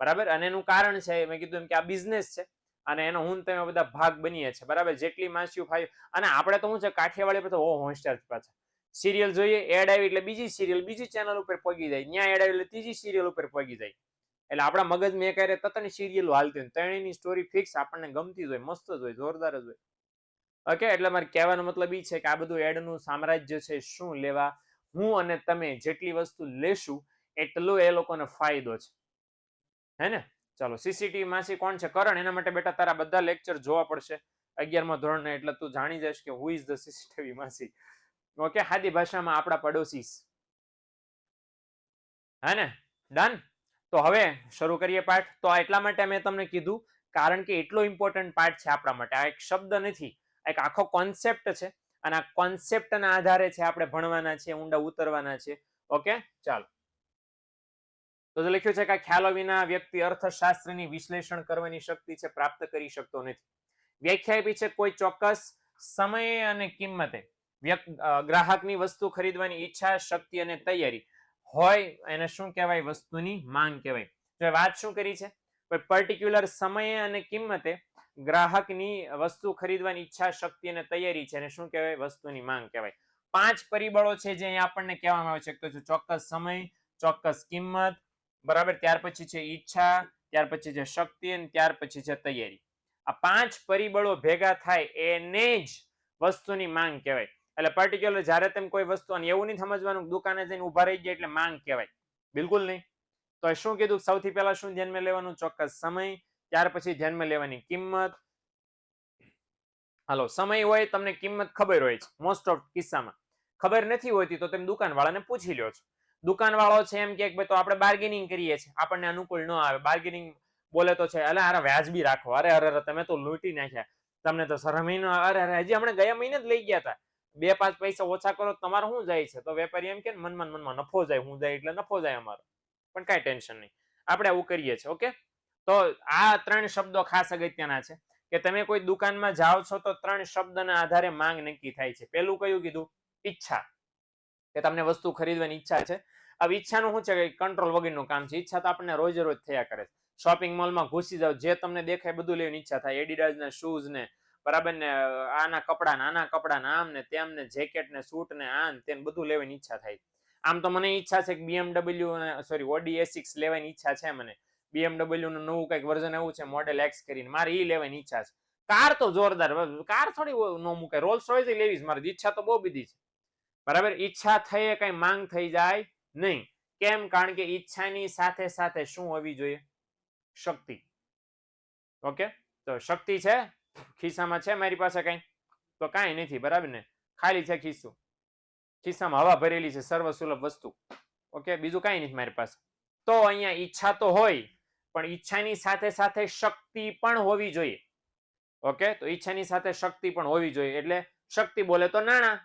બરાબર, અને એનું કારણ છે મેં કીધું એમ કે આ બિઝનેસ છે અને એનો હું તમે બધા ભાગ બનીએ છે. બરાબર, જેટલી માસ્યું ખાય. અને આપણે તો શું છે કાઠિયાવાડી પર તો હોસ્ટાર પાછા સિરિયલ જોઈએ, એડ આવી એટલે બીજી સિરિયલ બીજી ચેનલ ઉપર પગી જાય, ન્યા એડ આવી એટલે ત્રીજી સિરિયલ ઉપર પગી જાય. એટલે આપણા મગજમાં એક હારે તતની સિરિયલો હાલતી હોય, ત્રણેયની સ્ટોરી ફિક્સ આપણને ગમતી જ હોય, મસ્ત જ હોય, જોરદાર જ હોય. ઓકે, એટલે મારે કહેવાનો મતલબ એ છે કે આ બધું એડનું સામ્રાજ્ય છે. શું લેવા, હું અને તમે જેટલી વસ્તુ લેશું એટલો એ લોકોને ફાયદો છે, હે ને? ચાલો, સીસીટીવી માસી કોણ છે? કરણ. એના માટે બેટા તારા બધા લેક્ચર જોવા પડશે 11મા ધોરણના, એટલે તું જાણી જઈશ કે હુ ઇઝ ધ સીસીટીવી માસી. ઓકે, સાદી ભાષામાં આપણા પડોશી, હે ને? ડન. તો હવે શરૂ કરીએ પાઠ. તો એટલા માટે મેં તમને કીધું કારણ કે એટલો ઇમ્પોર્ટન્ટ પાર્ટ છે આપણા માટે. આ એક શબ્દ નથી, એક આખો કોન્સેપ્ટ છે અને આ કોન્સેપ્ટના આધારે છે આપણે ભણવાના છે, ઊંડા ઉતરવાના છે. ઓકે, ચાલો. તો લખ્યું છે કે ખ્યાલો વિના વ્યક્તિ અર્થશાસ્ત્રની વિશ્લેષણ કરવાની શક્તિ છે પ્રાપ્ત કરી શકતો નથી. વ્યાખ્યા આપી છે કોઈ ચોક્કસ સમયે અને કિંમતે ગ્રાહકની વસ્તુ ખરીદવાની ઈચ્છા, શક્તિ અને તૈયારી હોય એને શું કહેવાય? વસ્તુની માંગ કહેવાય. તો વાત શું કરી છે? પર્ટિક્યુલર સમયે અને કિંમતે ગ્રાહકની વસ્તુ ખરીદવાની ઈચ્છા, શક્તિ અને તૈયારી છે એને શું કહેવાય? વસ્તુની માંગ કહેવાય. 5 પરિબળો છે જે અહીંયા આપણને કહેવામાં આવે છે. તો ચોક્કસ સમય, ચોક્કસ કિંમત, બરાબર, ત્યાર પછી છે ઈચ્છા, ત્યાર પછી છે શક્તિ અને ત્યાર પછી છે તૈયારી. આ 5 પરિબળો ભેગા થાય એને જ વસ્તુની માંગ કહેવાય. એટલે પર્ટિક્યુલર જ્યારે તમે કોઈ વસ્તુ, અને એવું નહીં સમજવાનું દુકાને જઈને ઉભા રહી ગયા એટલે માંગ કહેવાય, બિલકુલ નહીં. તો શું કીધું? સૌથી પહેલા શું ધ્યાનમાં લેવાનું? ચોક્કસ સમય, ત્યાર પછી ધ્યાનમાં લેવાની કિંમત. હાલો, સમય હોય તમને કિંમત ખબર હોય છે મોસ્ટ ઓફ કિસ્સામાં. ખબર નથી હોતી તો તમે દુકાનવાળાને પૂછી લ્યો છો. દુકાનવાળો છે એમ કે ભાઈ તો આપણે બાર્ગેનિંગ કરીએ છીએ, આપણને અનુકૂળ ન આવે, બાર્ગેનિંગ બોલે તો છે એટલે અરે વ્યાજબી રાખો, અરે અરે તમે તો લૂંટી નાખ્યા, તમને તો શરમ ન, અરે અરે હજી હમણાં ગયા મહિને જ લઈ ગયા હતા, 2-5 પૈસા ઓછા કરો તમારે શું જાય છે? તો વેપારી એમ કે મનમાં નફો જાય, હું જાય એટલે નફો જાય અમારો, પણ કાંઈ ટેન્શન નહીં, આપણે આવું કરીએ છીએ. ઓકે, તો આ 3 શબ્દો ખાસ અગત્યના છે કે તમે કોઈ દુકાનમાં જાઓ છો તો 3 શબ્દના આધારે માંગ નક્કી થાય છે. પેલું કયું કીધું? ઈચ્છા, કે તમને વસ્તુ ખરીદવાની ઈચ્છા છે. હવે ઈચ્છાનું શું છે કે કંટ્રોલ વગરનું કામ છે. ઈચ્છા તો આપણને રોજ રોજ થયા કરે છે. શોપિંગ મોલમાં ઘૂસી જાવ, જે તમને દેખાય બધું લેવાની ઈચ્છા થાય. એડિડાસના શૂઝ ને, બરાબર ને, આના કપડા, નાના કપડા, આમ ને તેમ ને, જેકેટ ને, સૂટ ને, આન તેન બધું લેવાની ઈચ્છા થાય. આમ તો મને ઈચ્છા છે કે BMW સોરી ઓડી A6 લેવાની ઈચ્છા છે મને. BMW નું નવું કંઈક વર્ઝન આવ્યું છે મોડેલ X કરીને, મારે ઈ લેવાની ઈચ્છા છે. કાર તો જોરદાર, કાર થોડી નો મૂકે, રોલ્સ રોયસ લેવી છે મારી, ઈચ્છા તો બહુ બધી છે. બરાબર, ઈચ્છા થઈ કઈ માંગ થઈ જાય નહીં. કેમ? કારણ કે ઈચ્છાની સાથે સાથે શું હોવી જોઈએ? શક્તિ. ઓકે, તો શક્તિ છે ખિસ્સામાં? છે મારી પાસે કઈ? તો કાંઈ નથી, બરાબર ને, ખાલી છે ખિસ્સું, ખિસ્સામાં હવા ભરેલી છે, સર્વસુલભ વસ્તુ. ઓકે, બીજું કાંઈ નથી મારી પાસે. તો અહીંયા ઈચ્છા તો હોય પણ ઈચ્છાની સાથે સાથે શક્તિ પણ હોવી જોઈએ. ઓકે, તો ઈચ્છાની સાથે શક્તિ પણ હોવી જોઈએ. એટલે શક્તિ બોલે તો નાણાં,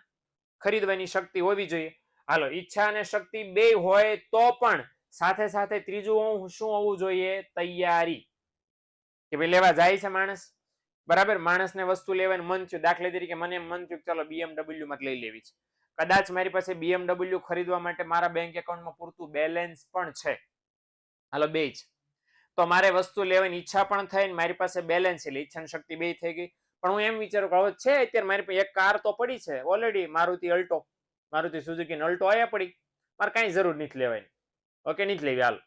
ખરીદવાની શક્તિ હોવી જોઈએ. હાલો, ઈચ્છા અને શક્તિ બે હોય તો પણ સાથે સાથે ત્રીજું શું હોવું જોઈએ? તૈયારી. કે ભાઈ લેવા જાય છે માણસ, બરાબર, માણસને વસ્તુ લેવાનું મન થયું, દાખલા તરીકે મને એમ મન થયું ચાલો BMW માં લઈ લેવી છે. કદાચ મારી પાસે BMW ખરીદવા માટે મારા બેંક એકાઉન્ટમાં પૂરતું બેલેન્સ પણ છે. હાલો, બે જ. તો મારે વસ્તુ લેવાની ઈચ્છા પણ થઈ ને મારી પાસે બેલેન્સ, એટલે ઈચ્છા શક્તિ બે થઈ ગઈ. પણ હું એમ વિચારું કે હવે છે અત્યારે મારી પાસે એક કાર તો પડી છે ઓલરેડી, મારુતિ સુઝુકી અલ્ટો આયા પડી, મારે કાંઈ જરૂર નથી લેવાની. ઓકે, નથી લેવી, હાલ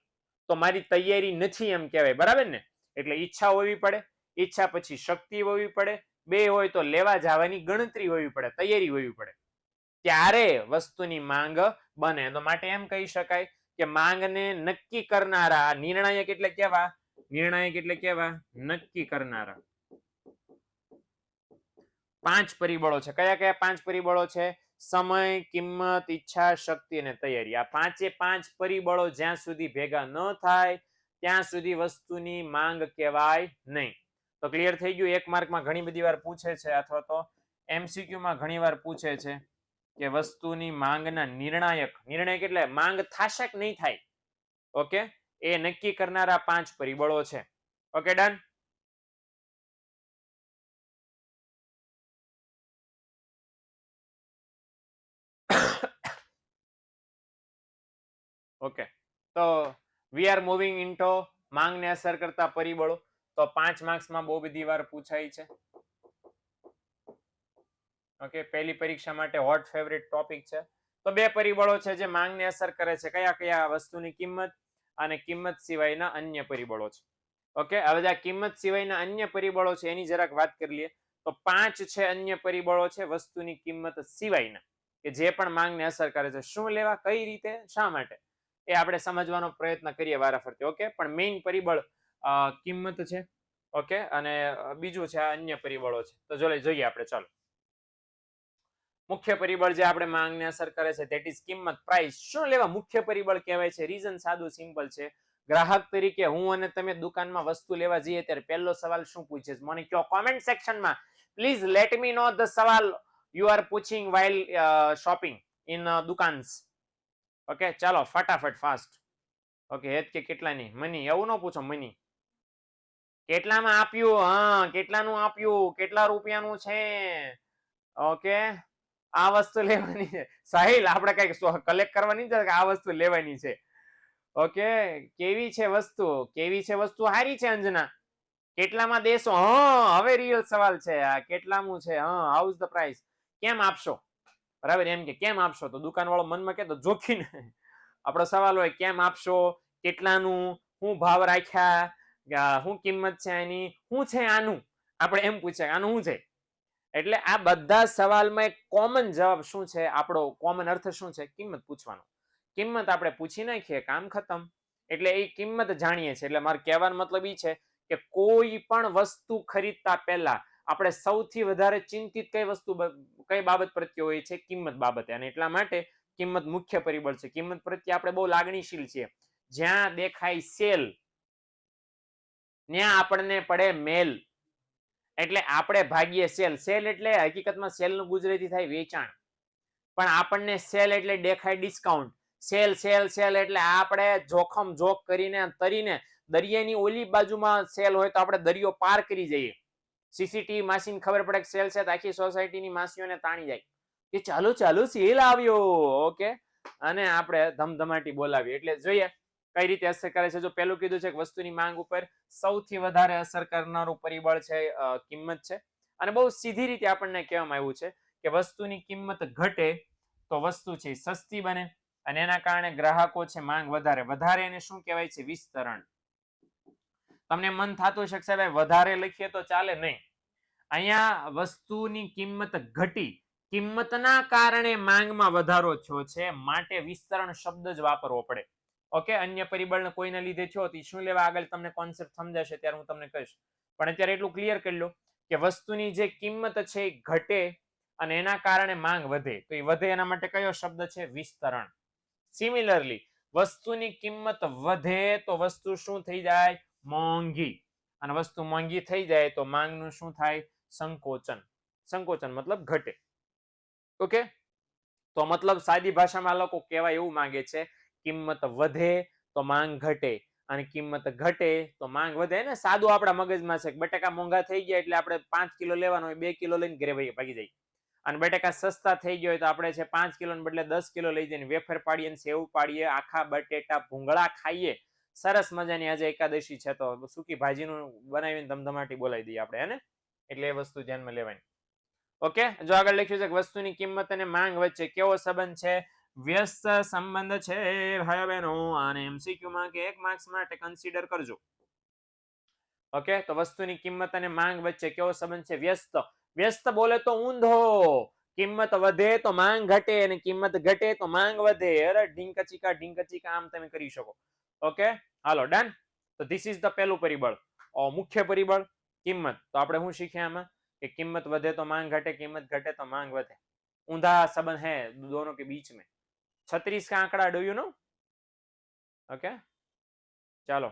તો મારી તૈયારી નથી એમ કહેવાય, બરાબર ને? એટલે ઈચ્છા હોવી પડે, ઈચ્છા પછી શક્તિ હોવી પડે, બે હોય તો લેવા જવાની ગણતરી હોવી પડે, તૈયારી હોવી પડે, ત્યારે વસ્તુની માંગ બને. તો માટે એમ કહી શકાય કે માંગને નક્કી કરનારા, નિર્ણાયક એટલે કેવા? નિર્ણાયક એટલે કેવા? નક્કી કરનારા 5 પરિબળો છે. કયા કયા 5 પરિબળો છે? સમય, કિંમત, ઈચ્છા, શક્તિ અને તૈયારી. આ 5 પરિબળો જ્યાં સુધી ભેગા ન થાય ત્યાં સુધી વસ્તુની માંગ કહેવાય નહીં. તો ક્લિયર થઈ ગયું? 1 માર્કમાં ઘણી બધી વાર પૂછે છે, અથવા તો MCQ માં ઘણી વાર પૂછે છે કે વસ્તુની માંગના નિર્ણાયક એટલે માંગ થાશે કે નહીં થાય. ઓકે, એ નક્કી કરનારા 5 પરિબળો છે. Okay done. ઓકે, તો વી આર મૂવિંગ ઇન્ટુ માંગને અસર કરતા પરિબળો. તો 5 માર્ક્સમાં બહુ બધી વાર પૂછાય છે. ઓકે, પહેલી પરીક્ષા માટે હોટ ફેવરિટ ટોપિક છે. તો 2 પરિબળો છે જે માંગને અસર કરે છે. કયા કયા? વસ્તુની કિંમત અને કિંમત સિવાયના અન્ય પરિબળો છે. ઓકે, હવે આ કિંમત સિવાયના અન્ય પરિબળો છે એની જરાક વાત કરી લઈએ. તો 5 છે અન્ય પરિબળો છે વસ્તુની કિંમત સિવાયના, કે જે પણ માંગને અસર કરે છે. શું લેવા, કઈ રીતે, શા માટે, એ આપણે સમજવાનો પ્રયત્ન કરીએ વારાફરતી. ઓકે, પણ મેઇન પરિબળ કિંમત છે. ઓકે, અને બીજું છે અન્ય પરિબળો છે. તો જોઈએ આપણે. ચાલો, મુખ્ય પરિબળ જે આપણે માંગને અસર કરે છે ધેટ ઇઝ કિંમત, પ્રાઇસ. શું લેવા મુખ્ય પરિબળ કહેવાય છે? રીઝન સાદું સિમ્પલ છે. ગ્રાહક તરીકે હું અને તમે દુકાનમાં વસ્તુ લેવા જઈએ ત્યારે પહેલો સવાલ શું પૂછે છે? મને કહો કોમેન્ટ સેક્શનમાં. Please let me know the સવાલ યુ આર પૂછિંગ વાઇલ શોપિંગ ઇન દુકાન્સ. ઓકે, ચાલો ફટાફટ ફાસ્ટ. ઓકે, હેત કે કેટલાની? મની. એવું ન પૂછો મની. કેટલામાં આપ્યું? હા, કેટલાનું આપ્યું? કેટલા રૂપિયાનું છે? ઓકે, આ વસ્તુ લેવાની છે. સાહિલ, આપણે કઈક કલેક્ટ કરવાની છે કે આ વસ્તુ લેવાની છે. ઓકે, કેવી છે વસ્તુ? કેવી છે વસ્તુ? સારી છે અંજના. કેટલામાં દેશો? હા, હવે રિયલ સવાલ છે આ. કેટલાનું છે? હા, હાઉ ધ પ્રાઇસ? કેમ આપશો? બરાબર, એમ કે કેમ આપશો? તો દુકાન વાળો મનમાં કે તો જોખીને આપણો સવાલ હોય કેમ આપશો, કેટલાનું, શું ભાવ રાખ્યા, શું કિંમત છે એની, શું છે આનું, આપણે એમ પૂછે આનું શું છે. એટલે આ બધા સવાલમાં એક કોમન જવાબ શું છે? આપણો કોમન અર્થ શું છે? કિંમત પૂછવાનો. કિંમત આપણે પૂછી નાખીએ, કામ ખતમ. એટલે એ કિંમત જાણીએ છીએ. એટલે મારે કહેવાનો મતલબ એ છે કે કોઈ પણ વસ્તુ ખરીદતા પહેલા આપણે સૌથી વધારે ચિંતિત કઈ બાબત પ્રત્યે હોય છે? કિંમત બાબતે. અને એટલા માટે કિંમત મુખ્ય પરિબળ છે. કિંમત પ્રત્યે આપણે બહુ લાગણીશીલ છીએ. જ્યાં દેખાય સેલ ત્યાં આપણને પડે મેલ. એટલે આપણે ભાગીએ સેલ. સેલ એટલે હકીકતમાં સેલનું ગુજરાતી થાય વેચાણ, પણ આપણને સેલ એટલે દેખાય ડિસ્કાઉન્ટ. સેલ સેલ સેલ એટલે આપણે જોખમ જોક કરીને તરીને દરિયાની ઓલી બાજુમાં સેલ હોય તો આપણે દરિયો પાર કરી જઈએ. સીસીટીવી માસીને ખબર પડે કે સેલ છે તો આખી સોસાયટીની માસીઓને તાણી જાય કે ચાલો ચાલો સેલ આવ્યો. ઓકે, અને આપણે ધમધમાટી બોલાવીએ. એટલે જોઈએ કઈ રીતે અસર કરે છે. જો પેલું કીધું છે કે વસ્તુની માંગ ઉપર સૌથી વધારે અસર કરનારું પરિબળ છે કિંમત છે. અને બહુ સીધી રીતે આપણને કહેવામાં આવ્યું છે કે વસ્તુની કિંમત ઘટે તો વસ્તુ છે સસ્તી બને, અને એના કારણે ગ્રાહકો છે માંગ વધારે. એને શું કહેવાય છે? વિસ્તરણ. તમને મન થતું છે કે વધારે લખીએ તો ચાલે? નહીં. અહીંયા વસ્તુની કિંમત ઘટી, કિંમતના કારણે માંગમાં વધારો થયો છે, માટે વિસ્તરણ શબ્દ જ વાપરવો પડે. ઓકે, અન્ય પરિબળને કોઈને લીધે થયો તો શું લેવા? આગળ તમને કોન્સેપ્ટ સમજાશે ત્યારે હું તમને કહીશ. પણ અત્યારે એટલું ક્લિયર કરી લો કે વસ્તુની જે કિંમત છે એ ઘટે અને એના કારણે માંગ વધે. તો એ વધે એના માટે કયો શબ્દ છે? વિસ્તરણ. સિમિલરલી વસ્તુની કિંમત વધે તો વસ્તુ શું થઈ જાય? મોંઘી. અને વસ્તુ મોંઘી થઈ જાય તો માંગનું શું થાય? સંકોચન. સંકોચન મતલબ ઘટે. ઓકે, તો મતલબ સાદી ભાષામાં લોકો કહેવા એવું માંગે છે કિંમત વધે તો માંગ ઘટે, અને કિંમત ઘટે તો માંગ વધે. ને સાદું આપણા મગજમાં છે કે બટાકા મોંઘા થઈ ગયા એટલે આપણે 5 કિલો લેવાનો હોય, 2 કિલો લઈને ઘરે ભાગી જાય. અને બટાકા સસ્તા થઈ ગયા હોય તો આપણે છે 5 કિલો બદલે 10 કિલો લઈ જઈને વેફર પાડીએ, સેવ પાડીએ, આખા બટેટા ભૂંગળા ખાઈએ. સરસ મજાની આજે એકાદશી છે તો સૂકી ભાજીનું બનાવીને ધમધમાટી બોલાવી દઈએ આપણે, હેને? એટલે એ વસ્તુ ધ્યાનમાં લેવાની. ઓકે, જો આગળ લખ્યું છે કે વસ્તુની કિંમત અને માંગ વચ્ચે કેવો સંબંધ છે? વ્યસ્ત સંબંધ છે ભાઈઓ બહેનો. અને એમસીક્યુ માં કે 1 માર્ક્સ માટે કન્સિડર કરજો. ઓકે, તો વસ્તુની કિંમત અને માંગ વચ્ચે કેવો સંબંધ છે? વ્યસ્ત. વ્યસ્ત બોલે તો ઊંધો. કિંમત વધે તો માંગ ઘટે, અને કિંમત ઘટે તો માંગ વધે. અરે ઢીંકચીકા આમ તમે કરી શકો. ઓકે, હાલો ડન. તો ધીસ ઇઝ ધ પહેલું પરિબળ, મુખ્ય પરિબળ કિંમત. તો આપણે શું શીખ્યા આમાં? कि कीमत વધે तो मांग घटे, कीमत घटे तो मांग વધે. ऊंधा संबंध है दोनों के बीच में. 36 का आंकड़ा, डू यू नो? ओके, ચાલો.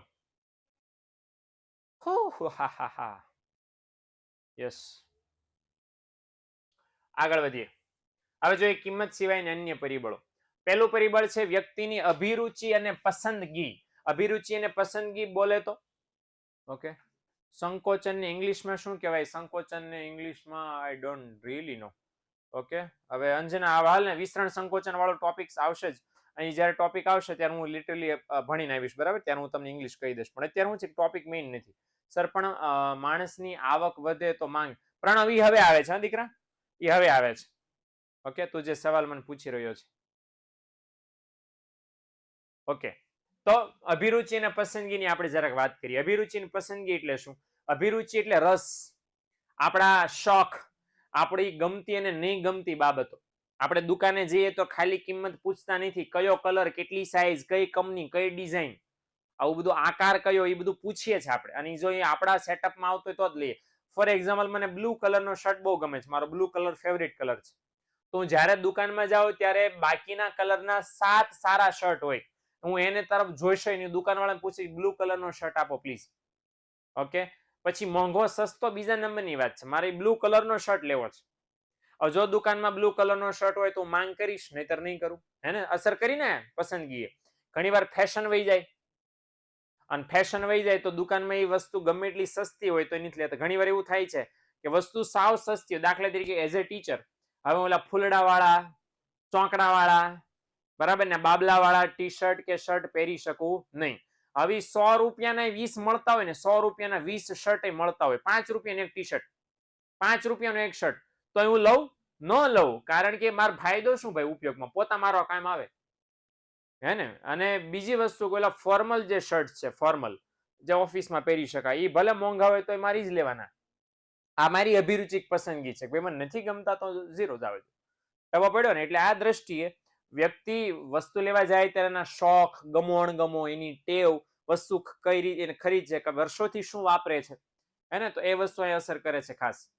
યસ, આગળ વધીએ. હવે જોઈએ કિંમત સિવાયના અન્ય પરિબળો. પહેલું પરિબળ છે વ્યક્તિની અભિરુચિ અને પસંદગી. અભિરુચિ અને પસંદગી બોલે તો ઓકે સંકોચન ને ઇંગ્લિશમાં શું કહેવાય? સંકોચન ને ઇંગ્લિશમાં I don't really know. Okay હવે અંજના આ હાલ ને વિસ્તરણ સંકોચન વાળો ટોપિક્સ આવશે જ. અહીં જ્યારે ટોપિક આવશે ત્યારે હું લિટરલી ભણીને આવીશ, બરાબર? ત્યારે હું તમને ઇંગ્લિશ કહી દઈશ, પણ અત્યારે હું છે ટોપિક મેઇન નથી. સર પણ માણસની આવક વધે તો માંગ. પ્રણવ ઈ હવે આવે છે હા દીકરા, ઈ હવે આવે છે. ઓકે તું જે સવાલ મને પૂછી રહ્યો છે. ઓકે તો અભિરુચિ અને પસંદગીની આપણે જરાક વાત કરીએ. અભિરુચિ અને પસંદગી એટલે શું? અભિરુચિ એટલે રસ, આપણા શોખ, આપણી ગમતી અને નહીં ગમતી બાબતો. આપણે દુકાને જઈએ તો ખાલી કિંમત પૂછતા નથી, કયો કલર, કેટલી સાઈઝ, કઈ કંપની, કઈ ડિઝાઇન, આવું બધું આકાર કયો, એ બધું પૂછીએ છીએ આપણે. અને જો એ આપણા સેટઅપમાં આવતો હોય તો જ લઈએ. ફોર એક્ઝામ્પલ મને બ્લુ કલરનો શર્ટ બહુ ગમે છે, મારો બ્લુ કલર ફેવરિટ કલર છે. તો હું જ્યારે દુકાનમાં જાઉં ત્યારે બાકીના કલરના 7 સારા શર્ટ હોય, હું એને તરફ જોઈશ નહીં, દુકાનવાળાને પૂછી બ્લુ કલરનો શર્ટ આપો પ્લીઝ. ઓકે પછી મોંઘો સસ્તો બીજા નંબરની વાત છે, મારે બ્લુ કલરનો શર્ટ લેવો છે. જો દુકાનમાં બ્લુ કલરનો શર્ટ હોય તો માંગ કરીશ, નહીતર નહીં કરું. હે ને? અસર કરીને પસંદગીએ. ઘણીવાર ફેશન વહી જાય, અને ફેશન વહી જાય તો દુકાનમાં એ વસ્તુ ગમે એટલી સસ્તી હોય તો નથી લેતા. ઘણીવાર એવું થાય છે કે વસ્તુ સાવ સસ્તી હોય, દાખલા તરીકે એઝ એ ટીચર, હવે ઓલા ફૂલડાવાળા, ચોંકડાવાળા, બરાબર ને, બાબલાવાળા ટી શર્ટ કે શર્ટ પહેરી શકું નહીં. હવે 100 રૂપિયાના 20 મળતા હોય ને, 100 રૂપિયાના 20 શર્ટ મળતા હોય, 5 રૂપિયાનું એક ટી શર્ટ, 5 રૂપિયાનું એક શર્ટ, તો હું લઉં ન લઉં? કારણ કે મારો ફાયદો શું ભાઈ? ઉપયોગમાં પોતા મારો કામ આવે, હે ને? અને બીજી વસ્તુ, પેલા ફોર્મલ જે શર્ટ છે, ફોર્મલ જે ઓફિસમાં પહેરી શકાય, એ ભલે મોંઘા હોય તો મારી જ લેવાના. આ મારી અભિરુચિક પસંદગી છે, ભાઈ મને નથી ગમતા તો ઝીરો જ આવે. ખબર પડ્યો ને? એટલે આ દ્રષ્ટિએ વ્યક્તિ વસ્તુ લેવા જાય ત્યારે એના શોખ, ગમો અણગમો, એની ટેવ, વસ્તુ કઈ રીતે ખરીદ છે, કે વર્ષોથી શું વાપરે છે, હે ને? તો એ વસ્તુ અહીં અસર કરે છે ખાસ.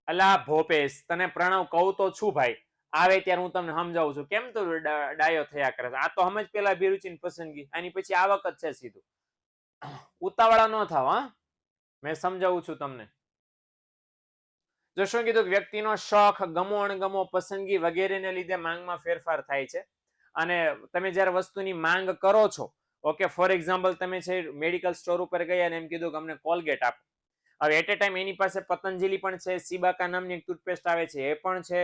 અલા ભોપેશ, તને પ્રણવ કહું તો છું ભાઈ, આવે ત્યારે હું તમને સમજાવું છું. કેમ તો ડાયો થયા કરે છે? આ તો સમજ પેલા અભિરુચિ પસંદગી, આની પછી આવક જ છે સીધું. ઉતાવળા ન થાવ હા, મેં સમજાવું છું તમને. જો શું કીધું? વ્યક્તિનો શોખ, ગમો અણગમો, પસંદગી વગેરેને લીધે માંગમાં ફેરફાર થાય છે. અને તમે જ્યારે વસ્તુની માંગ કરો છો, ઓકે ફોર એક્ઝામ્પલ તમે છે મેડિકલ સ્ટોર ઉપર ગયા અને એમ કીધું કે અમને કોલગેટ આપો. હવે એટ એ ટાઈમ એની પાસે પતંજલિ પણ છે, સિબાકા નામની એક ટૂથપેસ્ટ આવે છે એ પણ છે,